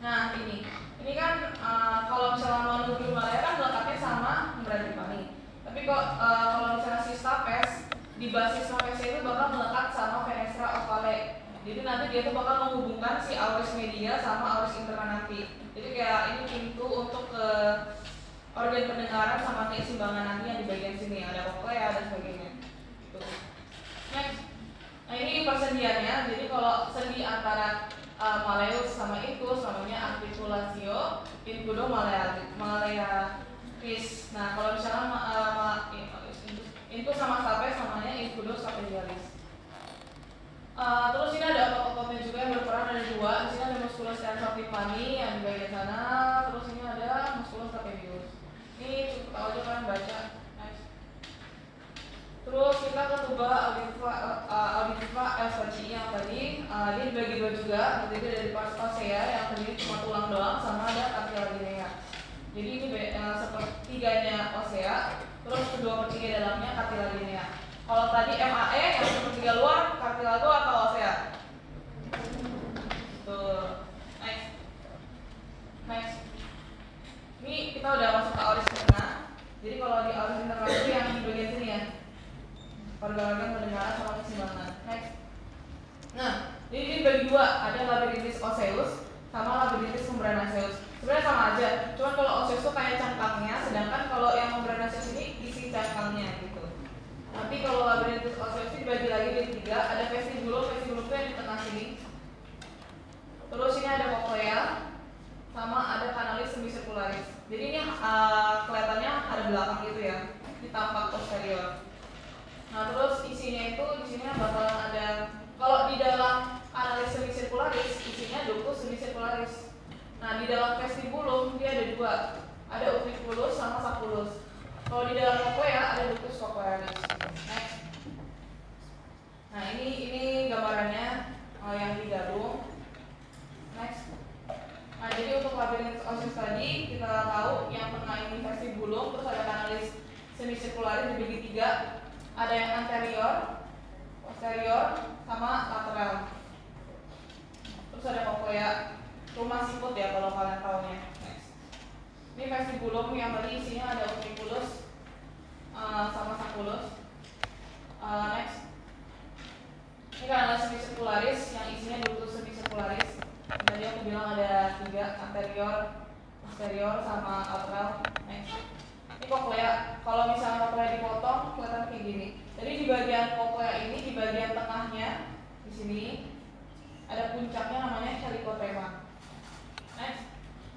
Nah ini kan kalau misalnya manubrium malleoli kan melekatnya sama membran timpani. Tapi kalau misalnya si stapes, di basis stapesnya itu bakal melekat sama fenestra ovale. Jadi nanti dia tuh bakal menghubungkan si auris media sama auris interna nanti. Jadi kayak ini pintu untuk ke organ pendengaran sama keseimbangan nanti yang di bagian sini, ada cochlea dan sebagainya. Gitu. Next. Nah ini persendiannya. Jadi kalau sendi antara malleus sama infus namanya articulatio infudo mallealis. Nah kalau misalnya infus sama stapes namanya infudo stapedialis. Terus ini ada otot-ototnya juga yang berperan, ada 2. Di sini ada musculus tensor timpani yang di bagian sana. Terus ini ada musculus stapedius. Ini cukup tahu aja kan baca. Nice. Terus kita ke tuba auditiva Eustachi yang tadi dia dibagi 2 juga. Terdiri dari pars osea yang terdiri cuma tulang doang, sama ada cartilaginea. Jadi ini sepertiganya osea, terus kedua pertiga dalamnya cartilaginea. Kalau tadi MAE yang sepertiga luar cartilago atau osea? Tuh. Next. Ini kita udah masuk ke auris interna. Jadi kalau di auris interna itu yang di bagian sini ya, organ-organ pendengaran sama keseimbangan. Next. Nah, ini dibagi 2, ada labyrinthis osseus sama labyrinthis membranaceus. Sebenarnya sama aja, cuman kalau osseus itu kayak cangkangnya, sedangkan kalau yang membranaceus ini isi cangkangnya gitu. Nanti kalau labyrinthis osseus itu dibagi lagi di 3, ada vestibulum. Vestibulum itu yang di dalam vestibulum dia ada dua, ada utriculus sama sacculus. Kalau di dalam cochlea ada ductus cochlearis. Next. Nah ini gambarannya yang digabung. Next. Nah jadi untuk labirinth osis tadi kita tahu yang tengah ini vestibulum, terus ada kanalis semicircularis dibagi tiga, ada yang anterior, posterior, sama lateral. Terus ada cochlea, rumah siput ya kalau kalian tahunya. Next. Ini vestibulum yang tadi isinya ada utriculus sama sacculus. Next. Ini kanalis semicircularis yang isinya ductus semicircularis. Tadi aku bilang ada tiga, anterior, posterior, sama lateral. Next. Ini cochlea. Kalau misalnya cochlea dipotong, kelihatan kayak gini. Jadi di bagian cochlea ini, di bagian tengahnya, di sini ada puncaknya namanya helicotema. Next.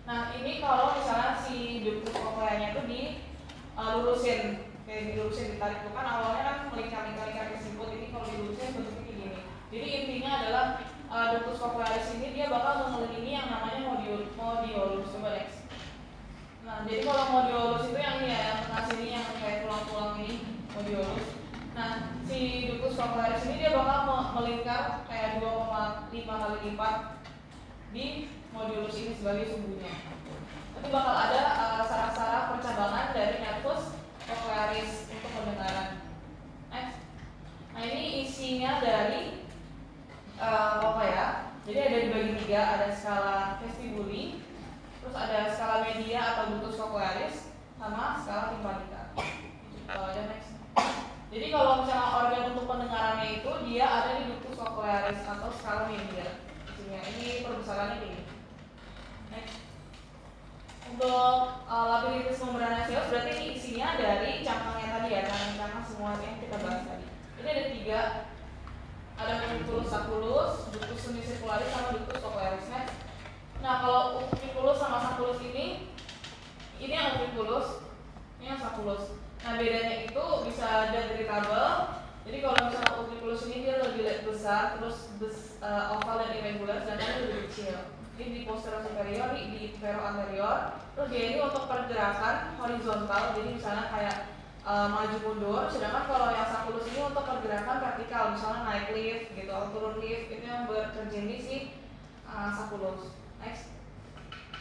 Nah ini kalau misalnya si ductus cochleanya itu dilurusin, kayak dilurusin, ditarik tuh kan awalnya kan melingkar-lingkar siput, ini kalau dilurusin bentuknya kayak gini. Jadi intinya adalah ductus cochlearis ini dia bakal mengelilingi yang namanya modiolus. Coba next. Nah, jadi kalau modiolus itu yang ini ya, yang tengah sini yang kayak tulang-tulang ini, modiolus. Nah, si ductus cochlearis ini dia bakal melingkar kayak 2,5 kali lipat di modiolus ini sebagai sumbunya. Nanti bakal ada saraf-saraf percabangan dari nervus cochlearis untuk pendengaran. Next. Nah, ini isinya dari cochlea. Jadi ada dibagi tiga, ada skala vestibuli, terus ada skala media atau ductus cochlearis, sama skala tympanica. Ada next. Jadi kalau misalnya organ untuk pendengarannya itu dia ada di ductus cochlearis atau skala media. Ini perbesarannya ini. Next. Untuk labirinthis membranaceus berarti ini isinya dari cangkangnya tadi ya, cangkang semua yang kita bahas tadi. Ini ada tiga. Ada utriculus, sacculus, ductus semicircularis, sama ductus cochlearis. Next. Nah kalau utriculus sama sacculus ini yang utriculus, ini yang sacculus. Nah bedanya itu bisa dendritabel. Jadi kalau misalnya utriculus ini dia lebih besar, terus oval dan irregular, sedangkan lebih kecil. Ini di posterior superior, di vero anterior. Terus dia ini untuk pergerakan horizontal, jadi misalnya kayak maju mundur. Sedangkan kalau yang sacculus ini untuk pergerakan vertikal, misalnya naik lift gitu atau turun lift, itu yang berterjadi si sacculus. Next.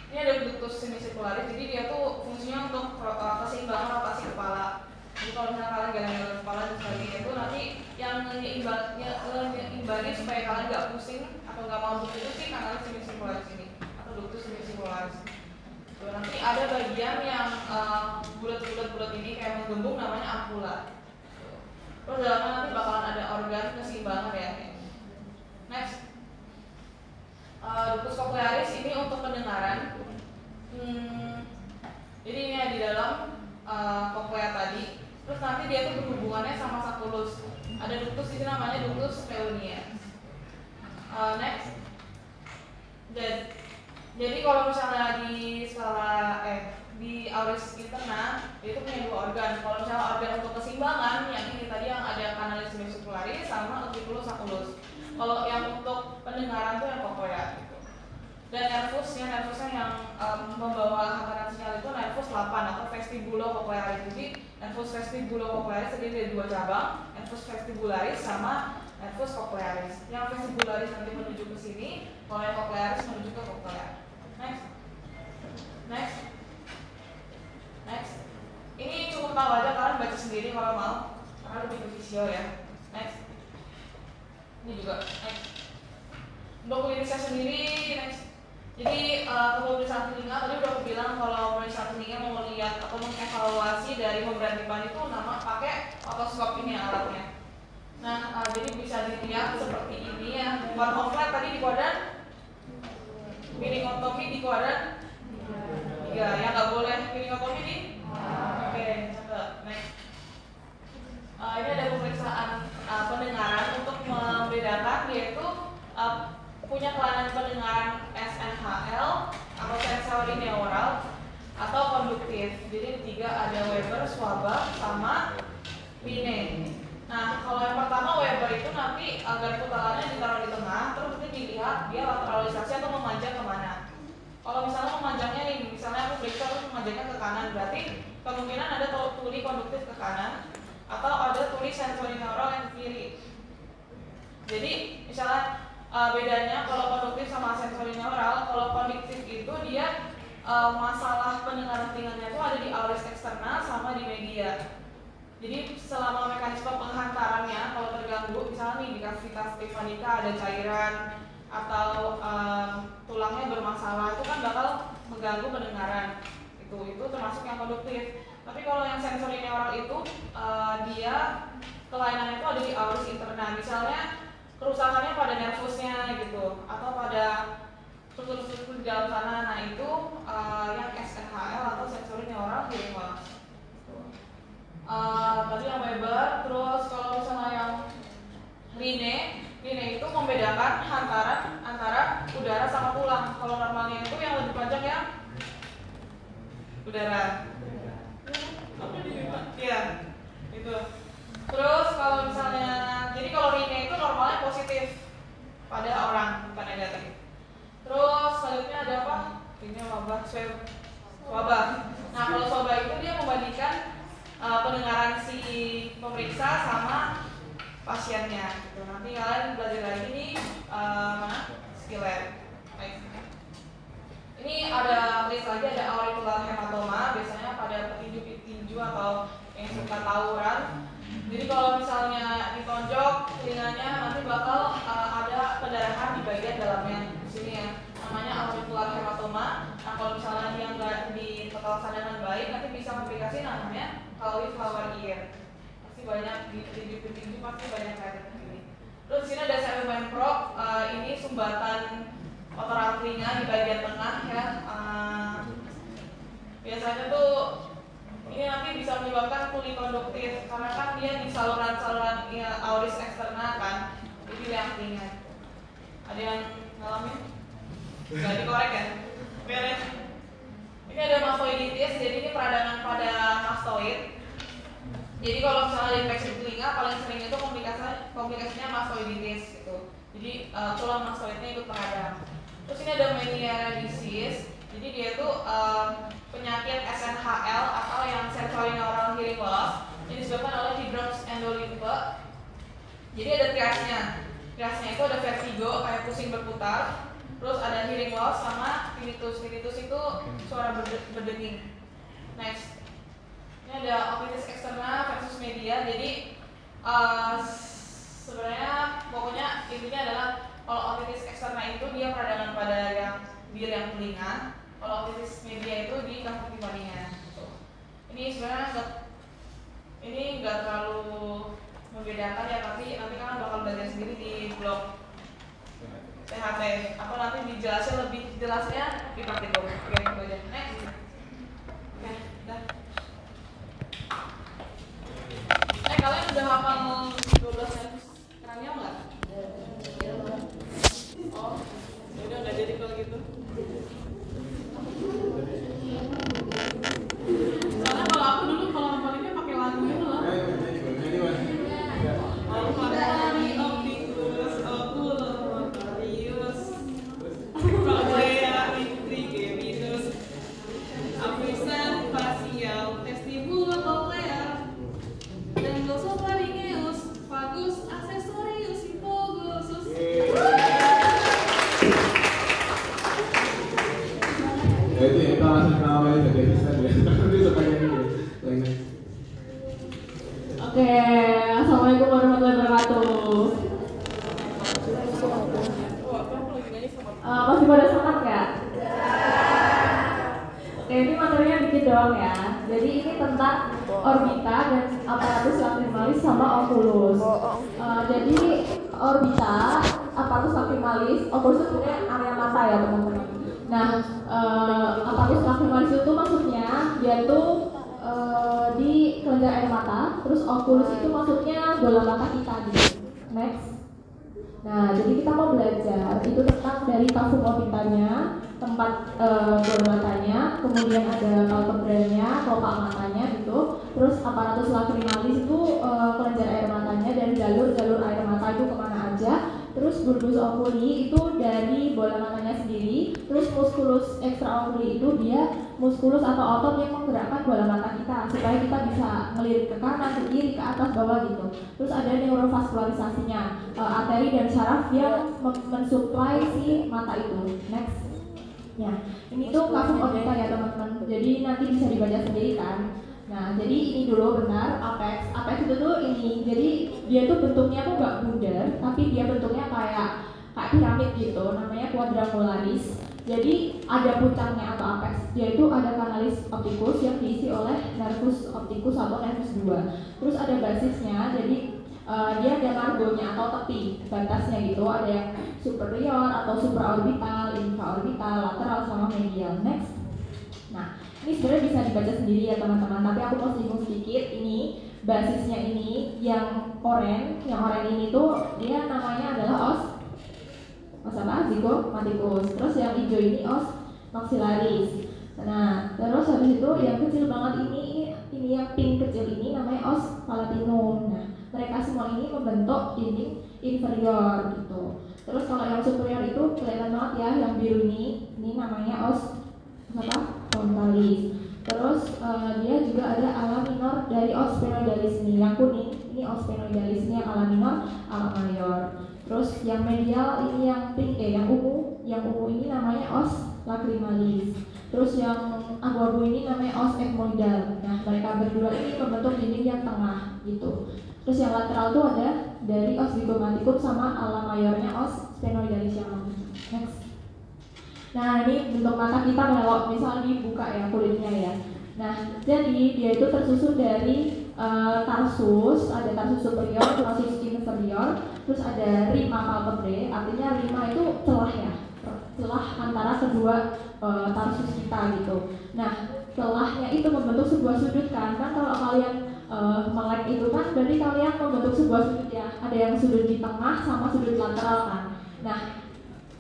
Ini ada ductus semicircularis, jadi dia tuh fungsinya untuk keseimbangan rotasi kepala. Jadi kalau misalnya kalian geleng-geleng kepala dan sebagainya itu nanti yang menyeimbangin supaya kalian nggak pusing atau nggak mabuk itu sih kanalis semicircularis ini atau ductus semicircularis. Nanti ada bagian yang bulat-bulat ini kayak menggembung namanya ampula. Terus dalamnya nanti bakalan ada organ keseimbangan ya. Next. Ductus cochlearis ini untuk pendengaran. Jadi ini ada di dalam cochlea tadi. Terus nanti dia tuh berhubungannya sama sacculus. Ada ductus ini namanya ductus peunia. Next. Jadi kalau misalnya di skala di auris interna itu punya dua organ. Kalau misalnya organ untuk keseimbangan yang ini tadi yang ada kanalis semicircularis sama utriculus sacculus. Kalau yang untuk pendengaran tuh yang cochlea gitu. Dan nervusnya yang membawa hantaran sinyal itu nervus 8 atau vestibulocochlearis. Jadi nervus vestibulocochlearis terdiri dari dua cabang, nervus vestibularis sama nervus cochlearis. Yang vestibularis nanti menuju ke sini, kalau yang cochlearis menuju ke cochlea. Next. Ini cukup tahu aja, kalian baca sendiri kalau mau, karena lebih ke visio ya. Next. Ini juga. Next. Untuk klinisnya sendiri, next. Jadi pemeriksaan telinga tadi udah aku bilang kalau pemeriksaan telinga mau melihat atau mengevaluasi dari membran timpani itu pakai otoskop ini alatnya. Nah jadi bisa dilihat seperti ini ya. One of light tadi di kuadran, piringotomi di kuadran 3 ya, nggak boleh piringotomi di. Oke, catat. Next. Ini ada pemeriksaan pendengaran untuk membedakan dia itu punya kelainan pendengaran SNHL atau sensory neural atau konduktif. Jadi tiga ada Weber, Schwabach, sama Binet. Nah kalau yang pertama Weber itu nanti agar putarannya ditaruh di tengah, terus nanti dilihat dia lateralisasi atau memanjang kemana. Kalau misalnya kanan, berarti kemungkinan ada tuli konduktif ke kanan atau ada tuli sensorineural yang ke kiri. Jadi misalnya bedanya kalau konduktif sama sensorineural, kalau konduktif itu dia masalah pendengaran telinganya itu ada di auris eksterna sama di media. Jadi selama mekanisme penghantarannya kalau terganggu, misalnya nih di kavitas timpanika ada cairan atau tulangnya bermasalah, itu kan bakal mengganggu pendengaran. Itu termasuk yang konduktif. Tapi kalau yang sensorineural itu dia kelainannya itu ada di auris interna. Misalnya kerusakannya pada nervusnya gitu atau pada struktur di dalam sana. Nah itu yang SNHL atau sensorineural hearing loss. Tadi yang Weber. Terus kalau misalnya yang Line itu membedakan hantaran antara udara sama tulang. Kalau normalnya itu yang lebih panjang yang udara. Iya, itu. Terus kalau misalnya, jadi kalau Line itu normalnya positif pada orang, bukan negatif. Terus selanjutnya ada apa? Ini wabah, wabah. Nah kalau wabah itu dia membandingkan pendengaran si pemeriksa sama pasiennya. Gitu. Nanti kalian belajar lagi nih mana? Skill lab. Ini ada list lagi, ada auricular hematoma, biasanya pada petinju atau yang suka tawuran. Jadi kalau misalnya ditonjok telinganya nanti bakal ada pendarahan di bagian dalamnya di sini ya. Namanya auricular hematoma. Nah kalau misalnya dia nggak dipetelasan dengan baik, nanti bisa komplikasi namanya cauliflower ear. Pasti banyak di petinju pasti banyak kayak gini. Terus di sini ada cerebellum probe, ini sumbatan otoran telinga di bagian tengah ya. Biasanya tuh ini nanti bisa menyebabkan tuli konduktif karena kan dia di saluran-saluran ya, auris eksterna kan, jadi yang telinga. Ada yang ngalamin? Nggak dikorek ya? Beres. Ini ada mastoiditis, jadi ini peradangan pada mastoid. Jadi kalau misalnya ada infeksi telinga, paling sering itu komplikasinya mastoiditis gitu. Jadi tulang mastoidnya ikut peradang. Terus ini ada Meniere's disease. Jadi dia itu penyakit SNHL atau yang sensorineural hearing loss yang disebabkan oleh hydrops endolymphe. Jadi ada triasnya. Triasnya itu ada vertigo kayak pusing berputar. Terus ada hearing loss sama tinnitus. Tinnitus itu suara berdenging. Next. Ini ada otitis eksterna versus media. Jadi sebenarnya pokoknya intinya adalah kalau otitis eksterna itu dia peradangan pada yang bir yang telinga. Kalau otitis media itu di kafum timpaninya. Ini sebenarnya nggak terlalu membedakan ya, tapi nanti kalian bakal belajar sendiri di blog THT. Apa nanti dijelasin lebih jelasnya di praktikum. Oke, itu aja. Next. Oke, udah. Kalian udah hafal 12 nervus kranial nggak? Oh, udah nggak jadi kalau gitu. Soalnya kalau aku dulu kalau hafalinnya pakai lagu itu loh. Olfaktori, optikus, oculomotorius, prochlea, trigeminus, affusion, facial, vestibular, cochlea, dan glossopharyngeus, vagus, accessorius, hypoglosssus. Ya itu ya, kita langsung namanya jadi asisten ya. Nanti suka nyanyi ya. Oke, assalamualaikum warahmatullahi wabarakatuh. Masih pada semangat nggak? Oke, ini materinya dikit doang ya. Jadi ini tentang orbita dan aparatus lacrimalis sama oculus. Jadi orbita, aparatus lacrimalis, oculus itu sebenarnya area mata ya teman-teman. Nah, aparatus lacrimalis itu maksudnya dia tuh di kelenjar air mata, terus oculus itu maksudnya bola mata kita gitu. Next. Nah, jadi kita mau belajar itu tentang dari kafum orbitanya, tempat bola matanya, kemudian ada palpebranya, kelopak matanya gitu. Terus aparatus lacrimalis itu kelenjar air matanya dan jalur air mata itu kemana aja. terus bulbus oculi itu dari bola matanya sendiri, terus musculus extraoculi itu dia muskulus atau otot yang menggerakkan bola mata kita supaya kita bisa ngelirik ke kanan, ke kiri, ke atas, bawah gitu. Terus ada neurovaskularisasinya, arteri dan syaraf yang mensuplai si mata itu. Next. Ya, ini tuh kafum orbita ya teman-teman. Jadi nanti bisa dibaca sendiri kan. Nah, jadi ini dulu benar apex. Apex itu tuh ini. Jadi dia tuh bentuknya tuh nggak bundar, tapi dia bentuknya kayak piramid gitu. Namanya quadrangularis. Jadi ada puncaknya atau apex. Dia itu ada kanalis opticus yang diisi oleh nervus opticus atau nervus 2. Terus ada basisnya. Jadi dia ada margonya atau tepi batasnya gitu, ada yang superior atau supraorbital, infraorbital, lateral sama medial. Next. Nah, ini sebenarnya bisa dibaca sendiri ya teman-teman, tapi aku mau singgung sedikit. Ini basisnya ini yang oranye ini tuh dia namanya adalah os apa? Zygomaticus. Terus yang hijau ini os maxillaris. Nah, terus habis itu yang kecil banget ini yang pink kecil ini namanya os palatinum. Nah, mereka semua ini membentuk dinding inferior gitu. Terus kalau yang superior itu kelihatan banget ya, yang biru ini namanya os apa? Frontalis. Terus dia juga ada ala minor dari os sphenoidalis ini, yang kuning ini os sphenoidalis ini yang ala minor, ala mayor. Terus yang medial ini yang pink yang ungu ini namanya os lacrimalis. Terus yang abu-abu ini namanya os ethmoidal. Nah, mereka berdua ini membentuk dinding yang tengah gitu. Terus yang lateral tuh ada dari os zygomaticum sama ala mayornya os sphenoidalis yang next. Nah, ini bentuk mata kita melok, misal dibuka ya kulitnya ya. Nah, jadi dia itu tersusun dari tarsus, ada tarsus superior, tarsus inferior, terus ada rima palpebrae, artinya rima itu celah ya, celah antara kedua tarsus kita gitu. Nah, celahnya itu membentuk sebuah sudut kan kalau kalian melek itu kan berarti kalian membentuk sebuah sudut ya, ada yang sudut di tengah sama sudut lateral kan. Nah,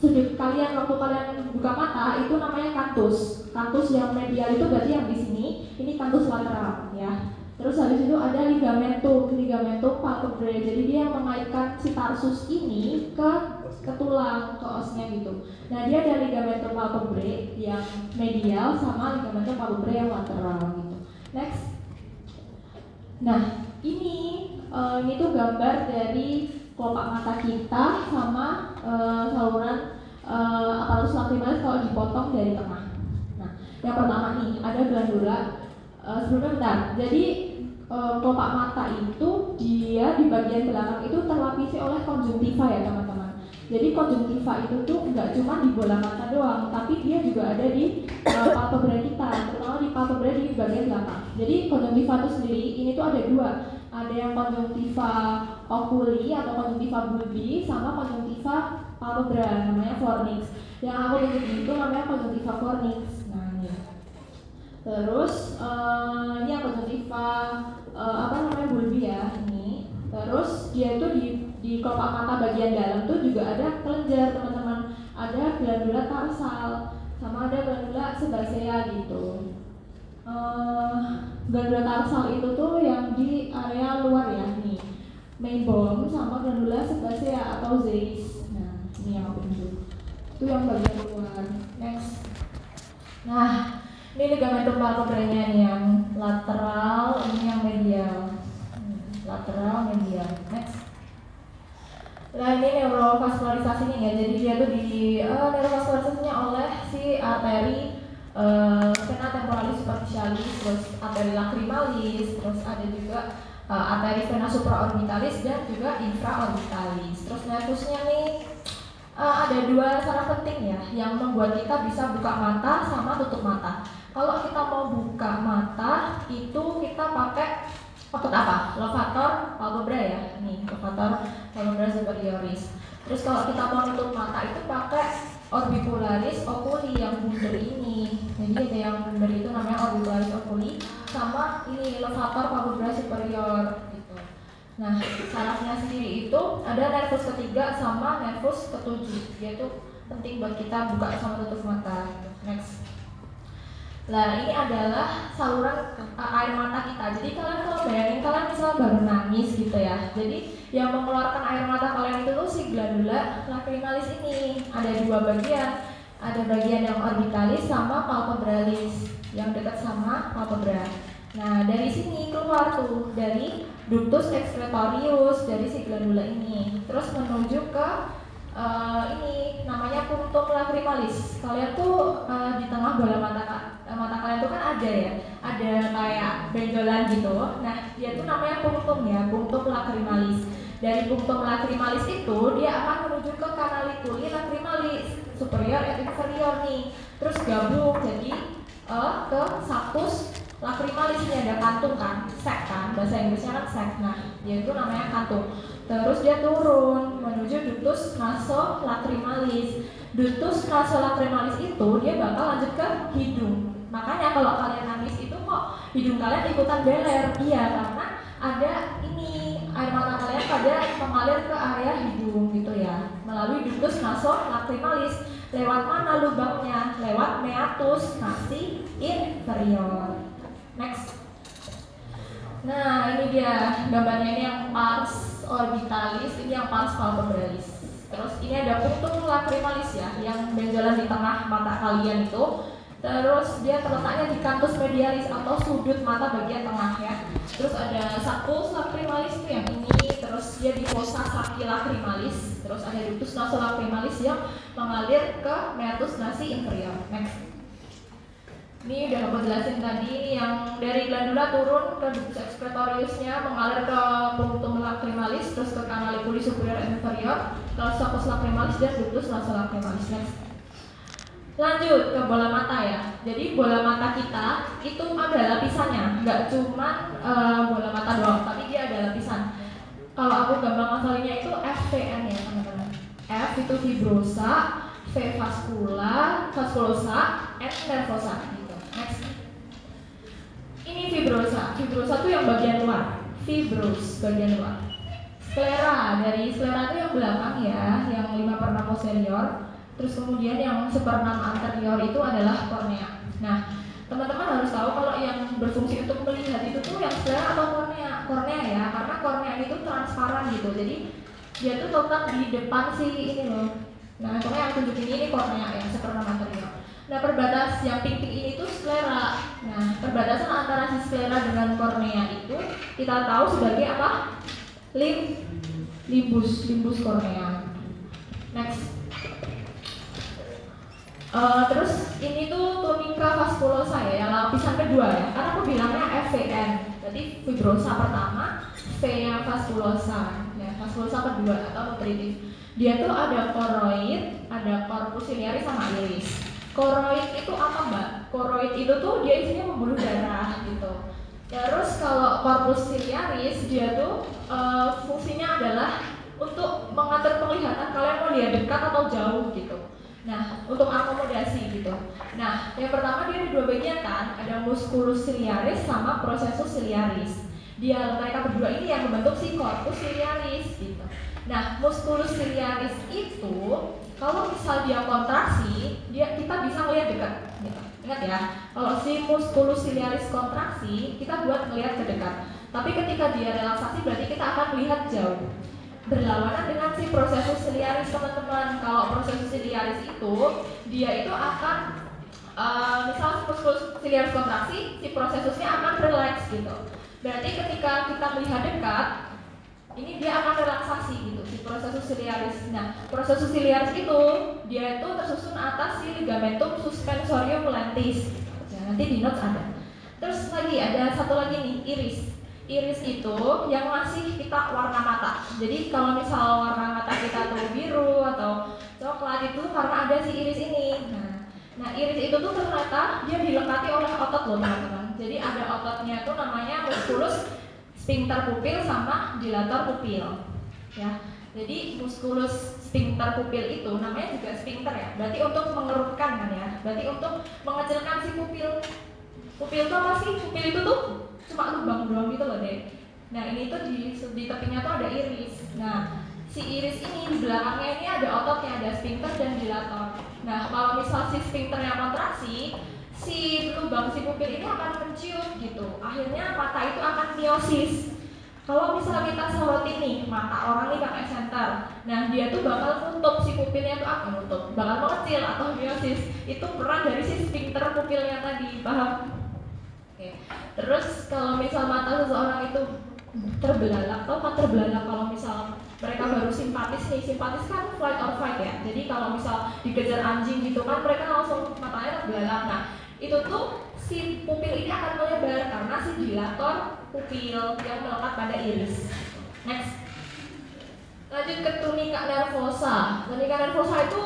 sudut kalian waktu kalian buka mata itu namanya kantus yang medial itu berarti yang di sini, ini kantus lateral ya. Terus habis itu ada ligamentum palpebrae, jadi dia mengaitkan si tarsus ini ke tulang, ke osnya gitu. Nah, dia ada ligamentum palpebrae yang medial sama ligamentum palpebrae yang lateral gitu. Next. Nah, ini tuh gambar dari kelopak mata kita sama saluran aparatus lacrimalis kalau dipotong dari tengah. Nah, yang pertama nih ada glandula. Sebelumnya bentar. Jadi kelopak mata itu dia di bagian belakang itu terlapisi oleh konjungtiva ya teman-teman. Jadi konjungtiva itu tuh nggak cuma di bola mata doang, tapi dia juga ada di palpebrae kita, terutama di palpebrae di bagian belakang. Jadi konjungtiva itu sendiri ini tuh ada dua. Ada yang konjungtiva oculi atau konjungtiva bulbi sama konjungtiva palpebrae namanya fornix. Yang aku tunjukin itu namanya konjungtiva fornix. Nah, ini. Terus ini yang konjungtiva bulbi ya ini. Terus dia itu di kelopak mata bagian dalam tuh juga ada kelenjar teman-teman. Ada glandula tarsal sama ada glandula sebasea gitu. Glandula tarsal itu tuh yang di area luar ya nih, meibom sama glandula sebasea atau zeis. Nah, ini yang aku tunjuk. Itu yang bagian luar. Next. Nah, ini ligamentum palpebrae-nya nih yang lateral, ini yang medial. Lateral, medial. Next. Nah, ini neurovaskularisasinya ya. Jadi dia tuh di neurovaskularisasinya oleh si arteri vena temporalis superficialis, terus arteri lacrimalis, terus ada juga arteri vena supraorbitalis dan juga infraorbitalis. Terus nervusnya nih ada dua saraf penting ya yang membuat kita bisa buka mata sama tutup mata. Kalau kita mau buka mata itu kita pakai otot apa? Levator palpebrae ya. Nih, levator palpebrae superioris. Terus kalau kita mau nutup mata itu pakai orbicularis oculi yang bundar ini. Jadi ada yang bundar itu namanya orbicularis oculi sama ini levator palpebrae superior gitu. Nah, sarafnya sendiri itu ada nervus ketiga sama nervus ketujuh. Dia tuh penting buat kita buka sama tutup mata. Next. Nah, ini adalah saluran air mata kita. Jadi kalian kalau bayangin kalian misalnya baru nangis gitu ya. Jadi yang mengeluarkan air mata kalian itu tuh si glandula lacrimalis ini. Ada dua bagian, ada bagian yang orbitalis sama palpebralis yang dekat sama palpebra. Nah dari sini keluar tuh dari ductus excretorius dari si glandula ini, terus menuju ke ini namanya punctum lacrimalis. Kalian tuh di tengah bola mata kalian tuh kan ada ya, ada kayak benjolan gitu. Nah dia tuh namanya punctum ya, punctum lacrimalis. Dari punctum lacrimalis itu dia akan menuju ke canaliculi lacrimalis superior et inferior nih, terus gabung jadi ke saccus lacrimalis. Ini ada kantung kan, sac kan, bahasa Inggrisnya kan sac. Nah dia itu namanya kantung. Terus dia turun menuju ductus nasolacrimalis. Ductus nasolacrimalis itu dia bakal lanjut ke hidung. Makanya kalau kalian nangis itu kok hidung kalian ikutan beler? Iya, karena ada ini air mata kalian pada mengalir ke area hidung gitu ya, melalui ductus nasolacrimalis. Lewat mana lubangnya? Lewat meatus nasi inferior. Next. Nah ini dia gambarnya, ini yang pars orbitalis, ini yang pars palpebralis. Terus ini ada punctum lacrimalis ya, yang benjolan di tengah mata kalian itu. Terus dia terletaknya di canthus medialis atau sudut mata bagian tengah ya. Terus ada saccus lacrimalis itu yang ini. Terus dia di fossa sacchi lacrimalis. Terus ada ductus nasolacrimalis yang mengalir ke meatus nasi inferior. Next. Ini udah aku jelasin tadi, ini yang dari glandula turun ke ductus excretoriusnya, mengalir ke punctum lacrimalis, terus ke canaliculi superior dan inferior, ke saccus lacrimalis dan ductus nasolacrimalis. Next. Lanjut ke bola mata ya. Jadi bola mata kita itu ada lapisannya, nggak cuma bola mata doang, tapi dia ada lapisan. Kalau aku gambar masalahnya itu FVN ya teman-teman. F itu fibrosa, V vasculosa, N nervosa. Next. Ini fibrosa. Fibrosa itu yang bagian luar. Fibros bagian luar. Sklera, dari sklera itu yang belakang ya, yang 5/6 posterior. Terus kemudian yang 1/6 anterior itu adalah kornea. Nah, teman-teman harus tahu kalau yang berfungsi untuk melihat itu tuh yang sklera atau kornea. Kornea ya, karena kornea itu transparan gitu. Jadi dia tuh letak di depan si ini loh. Nah, pokoknya yang tunjukin ini kornea yang 1/6 anterior. Nah, perbatas yang pink-pink ini itu sklera. Nah, perbatasan antara si sklera dengan kornea itu kita tahu sebagai apa? Limbus kornea. Next. Terus ini tuh tunica vasculosa ya, lapisan kedua ya. Karena aku bilangnya FVN. Jadi fibrosa pertama, V nya vasculosa. Ya, vasculosa kedua atau nutritif. Dia tuh ada choroid, ada corpus ciliaris sama iris. Choroid itu apa mbak? Choroid itu tuh dia isinya pembuluh darah gitu. Terus kalau corpus ciliaris dia tuh fungsinya adalah untuk mengatur penglihatan kalian mau lihat dekat atau jauh gitu. Nah, untuk akomodasi gitu. Nah, yang pertama dia ada dua bagian kan, ada musculus ciliaris sama processus ciliaris. Mereka berdua ini yang membentuk si corpus ciliaris gitu. Nah, musculus ciliaris itu kalau misal dia kontraksi, kita bisa melihat dekat gitu. Ingat ya, kalau si musculus ciliaris kontraksi, kita buat melihat ke dekat. Tapi ketika dia relaksasi berarti kita akan melihat jauh. Berlawanan dengan si processus ciliaris teman-teman. Kalau processus ciliaris itu dia itu akan misal musculus ciliaris kontraksi, si processusnya akan relax gitu. Berarti ketika kita melihat dekat, ini dia akan relaksasi gitu si processus ciliaris. Nah, processus ciliaris itu dia itu tersusun atas si ligamentum suspensorium lentis. Ya, nanti di notes ada. Terus lagi ada satu lagi nih, iris. Iris itu yang masih kita warna mata. Jadi kalau misal warna mata kita tuh biru atau coklat itu karena ada si iris ini. Nah iris itu tuh ternyata dia dilengkapi oleh otot loh teman-teman. Jadi ada ototnya tuh namanya musculus sphincter pupil sama dilator pupil. Ya. Jadi musculus sphincter pupil itu namanya juga sphincter ya. Berarti untuk mengerutkan kan ya. Berarti untuk mengecilkan si pupil. Pupil itu apa sih? Pupil itu tuh cuma lubang doang gitu loh deh. Nah ini tuh di tepinya tuh ada iris. Nah si iris ini di belakangnya ini ada ototnya, ada sphincter dan dilator. Nah kalau misal si sphincternya kontraksi, si lubang si pupil ini akan menciut gitu. Akhirnya mata itu akan miosis. Kalau misalnya kita sorotin nih mata orang nih pakai senter, nah dia tuh bakal nutup si pupilnya tuh apa nutup, bakal mengecil atau miosis. Itu peran dari si sphincter pupilnya tadi, paham? Oke. Terus kalau misal mata seseorang itu terbelalak, atau kan terbelalak kalau misal mereka baru simpatis nih, simpatis kan flight or fight ya. Jadi kalau misal dikejar anjing gitu kan mereka langsung matanya terbelalak. Nah itu tuh si pupil ini akan melebar karena si dilator pupil yang melekat pada iris. Next, lanjut ke tunica nervosa. Tunica nervosa itu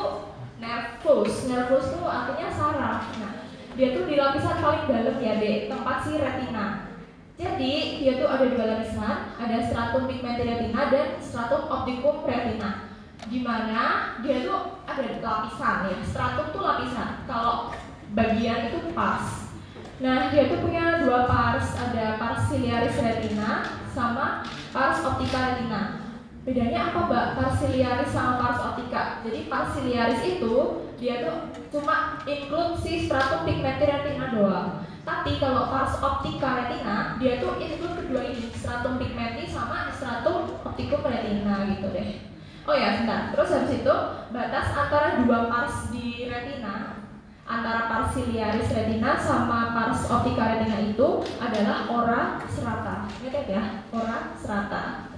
nervus itu artinya saraf. Nah, dia tuh di lapisan paling dalam ya dek, tempat si retina. Jadi dia tuh ada dua lapisan, ada stratum pigmenti retina dan stratum opticum retina. Dimana dia tuh ada lapisan ya, stratum tuh lapisan. Kalau bagian itu pars. Nah, dia tuh punya dua pars, ada pars ciliaris retina sama pars optica retina. Bedanya apa, Mbak? Pars ciliaris sama pars optica. Jadi pars ciliaris itu dia tuh cuma include si stratum pigmenti retina doang. Tapi kalau pars optica retina, dia tuh include kedua ini, stratum pigmenti sama stratum opticum retina gitu deh. Oh ya, sebentar. Terus habis itu batas antara dua pars di retina, antara pars ciliaris retina sama pars optica retina itu adalah ora serrata. Ingat ya, ora serrata.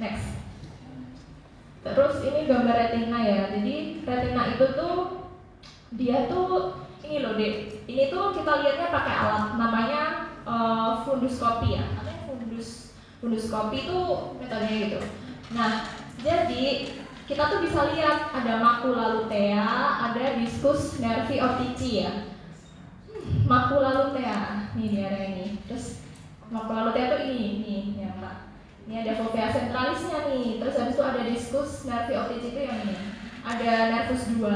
Next. Terus ini gambar retina ya. Jadi retina itu tuh dia tuh ini loh dek. Ini tuh kita lihatnya pakai alat namanya funduskopi ya. Katanya funduskopi itu metodenya gitu. Nah, jadi kita tuh bisa lihat ada macula lutea, ada discus nervi optici ya. Macula lutea, nih dia ada ini. Terus macula lutea tuh ini ya Pak. Ini ada fovea centralisnya nih. Terus habis itu ada discus nervi optici itu yang ini. Ada nervus 2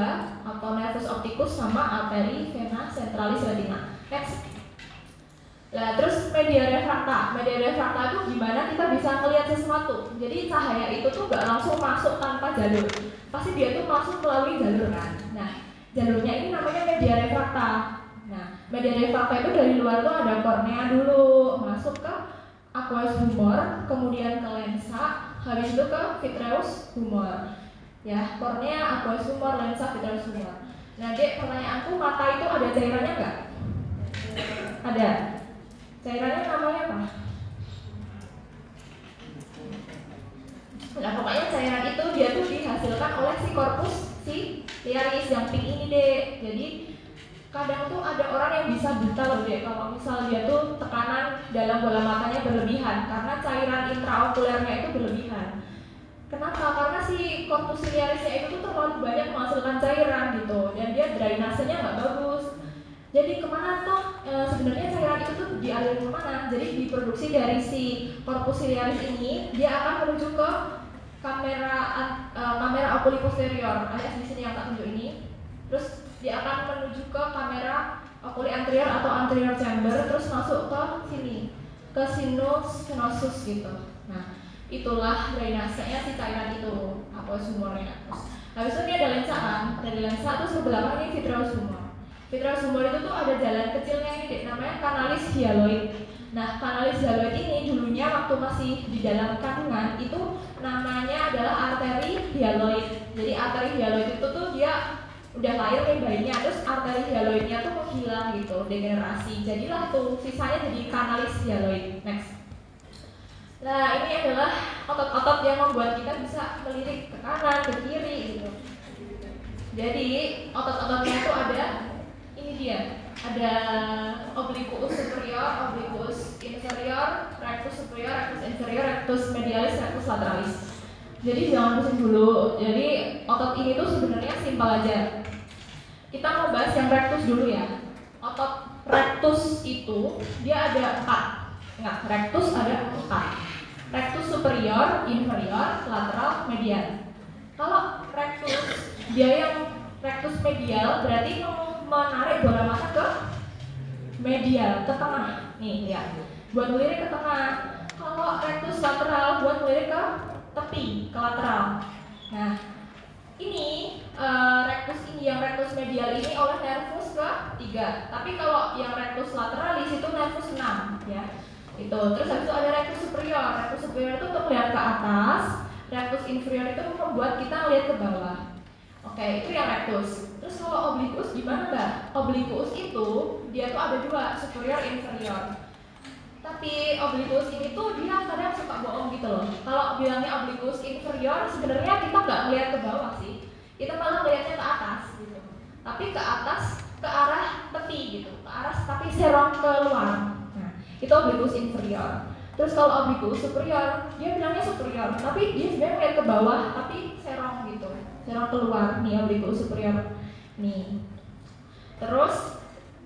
atau nervus opticus sama arteri vena centralis retina. Next. Nah, terus media refrakta. Media refrakta itu gimana kita bisa melihat sesuatu. Jadi cahaya itu tuh gak langsung masuk tanpa jalur. Pasti dia tuh masuk melalui jalur kan. Nah, jalurnya ini namanya media refrakta. Nah, media refrakta itu dari luar tuh ada kornea dulu, masuk ke aqueous humor, kemudian ke lensa, habis itu ke vitreous humor. Ya, kornea, aqueous humor, lensa, vitreous humor. Nah, Dek, pertanyaanku mata itu ada cairannya nggak? Ada. Cairannya namanya apa? Nah, pokoknya cairan itu dia tuh dihasilkan oleh si corpus ciliaris yang pink ini deh. Jadi kadang tuh ada orang yang bisa buta loh deh kalau misal dia tuh tekanan dalam bola matanya berlebihan karena cairan intraokulernya itu berlebihan. Kenapa? Karena si corpus ciliarisnya itu tuh terlalu banyak menghasilkan cairan gitu dan dia drainasenya nggak bagus. Jadi kemana toh sebenarnya cairan itu tuh dialirin kemana? Jadi diproduksi dari si corpus ciliaris ini, dia akan menuju ke kamera oculi posterior. Ada di sini yang tak tunjuk ini. Terus dia akan menuju ke kamera oculi anterior atau anterior chamber, terus masuk ke sini, ke sinus venosus gitu. Nah, itulah drainasenya si cairan itu, aqueous humornya. Habis itu dia ada lensa kan, dari lensa terus ke belakang ini vitreous humor. Vitreous humor itu tuh ada jalan kecilnya ini namanya kanalis hyaloid. Nah, kanalis hyaloid ini dulunya waktu masih di dalam kandungan itu namanya adalah arteri hyaloid. Jadi arteri hyaloid itu tuh dia udah lahir nih bayinya, terus arteri hyaloidnya tuh menghilang gitu, degenerasi. Jadilah tuh sisanya jadi kanalis hyaloid. Next. Nah, ini adalah otot-otot yang membuat kita bisa melirik ke kanan, ke kiri gitu. Jadi otot-ototnya itu ada, ini dia, ada obliquus superior, obliquus inferior, rectus superior, rectus inferior, rectus medialis, rectus lateralis. Jadi jangan pusing dulu. Jadi otot ini tuh sebenarnya simpel aja. Kita mau bahas yang rectus dulu ya. Otot rectus itu dia ada 4. Enggak, rectus ada 4. Rectus superior, inferior, lateral, medial. Kalau rectus dia yang rectus medial berarti menarik bola mata ke medial, ke tengah. Nih lihat, buat melirik ke tengah. Kalau rectus lateral buat melirik ke tepi, ke lateral. Nah, ini rectus ini yang rectus medial ini oleh nervus ke 3. Tapi kalau yang rectus lateralis itu nervus 6 ya. Itu. Terus habis itu ada rectus superior. Rectus superior itu untuk melihat ke atas, rectus inferior itu membuat kita melihat ke bawah. Oke, itu yang rectus. Terus kalau obliquus gimana Mbak? Obliquus itu dia tuh ada dua, superior inferior. Tapi obliquus ini tuh dia kadang suka bohong gitu loh. Kalau bilangnya obliquus inferior, sebenarnya kita nggak melihat ke bawah sih. Kita malah melihatnya ke atas gitu. Tapi ke atas ke arah peti gitu, ke arah tapi serong ke luar. Nah, itu obliquus inferior. Terus kalau obliquus superior, dia bilangnya superior, tapi dia sebenarnya melihat ke bawah, tapi serong gitu, serong keluar. Nih obliquus superior. Nih. Terus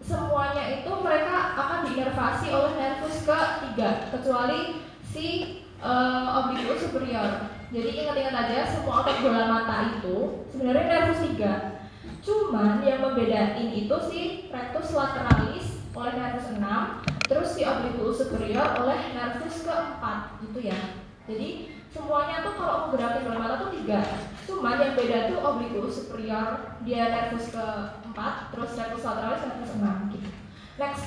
semuanya itu mereka akan diinervasi oleh nervus ketiga, kecuali si obliquus superior. Jadi ingat-ingat aja semua otot bola mata itu sebenarnya nervus 3. Cuman yang membedain itu si rectus lateralis oleh nervus 6, terus si obliquus superior oleh nervus keempat gitu ya. Jadi semuanya tuh kalau menggerakin bola mata tuh 3. Cuman yang beda tuh obliquus superior dia nervus keempat, terus rectus lateralis nervus 6 gitu. Next.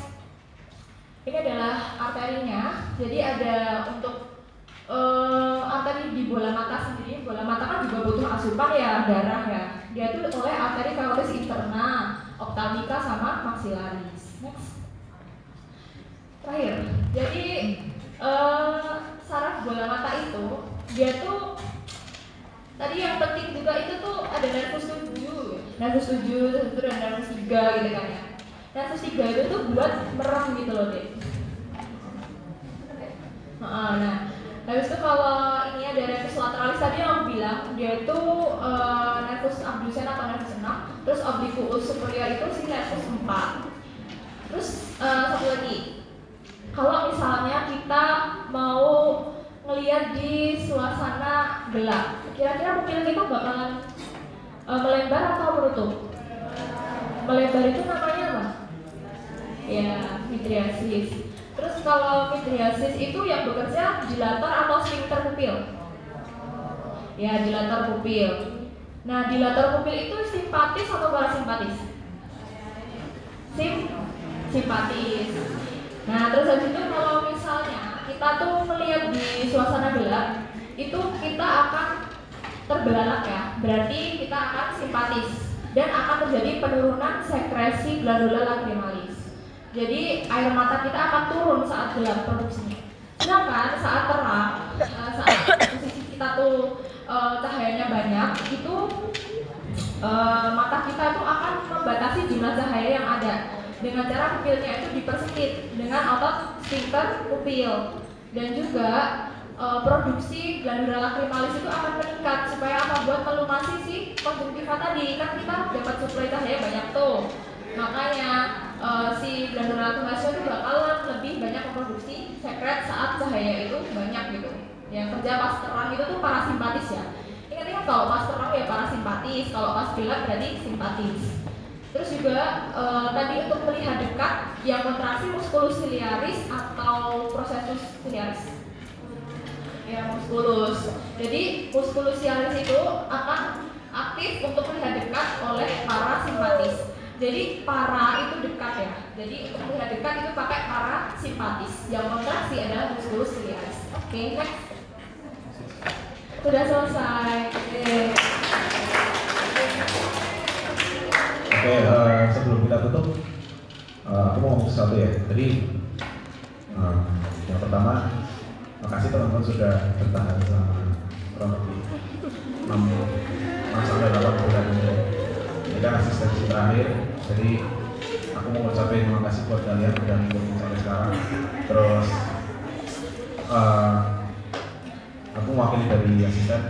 Ini adalah arterinya. Jadi ada untuk arteri di bola mata sendiri. Bola mata kan juga butuh asupan ya, darah ya. Dia tuh oleh arteri carotis interna, ophthalmica sama maxillaris. Next. Terakhir. Jadi saraf bola mata itu dia tuh tadi yang penting juga itu tuh ada nervus 7, nervus 7 dan nervus 3 gitu kan ya. Nervus 3 itu tuh buat merem gitu loh deh. Nah, habis itu kalau ini ada nervus lateralis tadi yang aku bilang dia itu nervus abducens atau nervus 6, terus obliquus superior itu si nervus 4. Terus satu lagi, kalau misalnya kita mau ngelihat di suasana gelap, kira-kira pupil kita bakalan melebar atau menutup? Melebar itu namanya apa? Ya, midriasis. Terus kalau midriasis itu yang bekerja dilator atau sphincter pupil? Ya, dilator pupil. Nah, dilator pupil itu simpatis atau parasimpatis? Simpatis. Nah, terus habis itu kalau misalnya kita tuh melihat di suasana gelap, itu kita akan terbelalak ya. Berarti kita akan simpatis dan akan terjadi penurunan sekresi glandula lacrimalis. Jadi air mata kita akan turun saat gelap produksinya. Sedangkan saat terang, saat posisi kita tuh cahayanya banyak, itu mata kita tuh akan membatasi jumlah cahaya yang ada dengan cara pupilnya itu dipersempit dengan otot sphincter pupil. Dan juga produksi glandula lacrimalis itu akan meningkat supaya apa? Buat melumasi si konjungtiva tadi. Kan kita dapat suplai cahaya banyak tuh. Makanya si glandula lacrimalis itu bakalan lebih banyak memproduksi sekret saat cahaya itu banyak gitu. Yang kerja pas terang itu tuh parasimpatis ya. Ingat-ingat kalau pas terang ya parasimpatis, kalau pas gelap berarti simpatis. Terus juga tadi untuk melihat dekat yang kontraksi musculus ciliaris atau processus ciliaris. Ya, musculus. Jadi musculus ciliaris itu akan aktif untuk melihat dekat oleh parasimpatis. Jadi para itu dekat ya. Jadi untuk melihat dekat itu pakai parasimpatis. Yang kontraksi adalah musculus ciliaris. Oke, next. Sudah selesai. Oke, sebelum kita tutup, aku mau ngomong sesuatu ya. Jadi yang pertama, makasih teman-teman sudah bertahan selama kurang lebih 6 sampai 8 bulan ini. Ini kan asistensi terakhir, jadi aku mau ngucapin terima kasih buat kalian udah ngikutin sampai sekarang. Terus aku mewakili dari asisten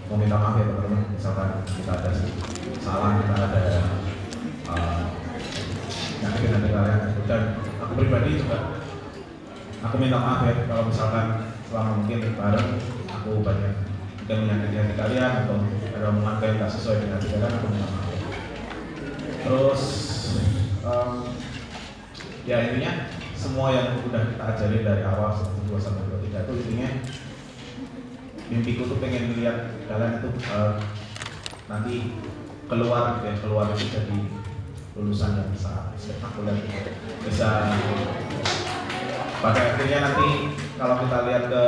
mau minta maaf ya teman-teman, misalkan kita ada salah, kita ada nyakitin hati kalian. Dan aku pribadi juga aku minta maaf ya kalau misalkan selama mungkin bareng aku banyak yang menyakiti hati kalian atau ada omongan yang tidak sesuai dengan hati kalian, aku minta maaf. Terus ya intinya semua yang udah kita ajarin dari awal 1, 2 sampai 23 itu intinya mimpiku tuh pengen lihat kalian itu nanti keluar gitu ya, keluar itu jadi lulusan yang bisa spektakuler gitu. Bisa pada akhirnya nanti kalau kita lihat ke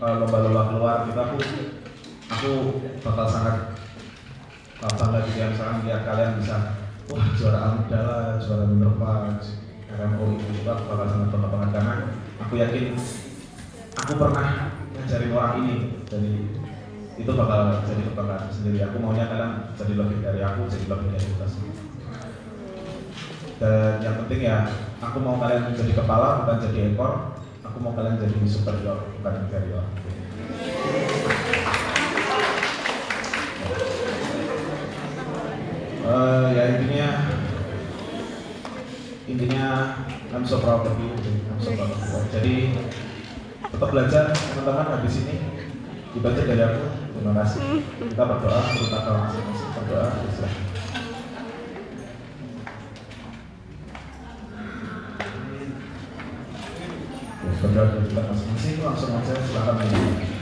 lomba-lomba keluar gitu, aku bakal sangat bangga gitu ya, misalkan lihat kalian bisa wah juara Amdala, juara Minerva, RMO itu aku bakal sangat bangga banget karena aku yakin aku pernah ngajarin orang ini, jadi itu bakal jadi kebanggaan sendiri. Aku maunya kalian jadi lebih dari aku, jadi lebih dari kita semua. Dan yang penting ya, aku mau kalian jadi kepala bukan jadi ekor. Aku mau kalian jadi superior bukan inferior. Ya intinya I'm so proud of you. Jadi tetap belajar teman-teman, habis ini dibaca dari aku. Terima kasih. Kita berdoa, kita kalau masing-masing berdoa. Berdoa dari kita masing-masing, langsung aja silakan.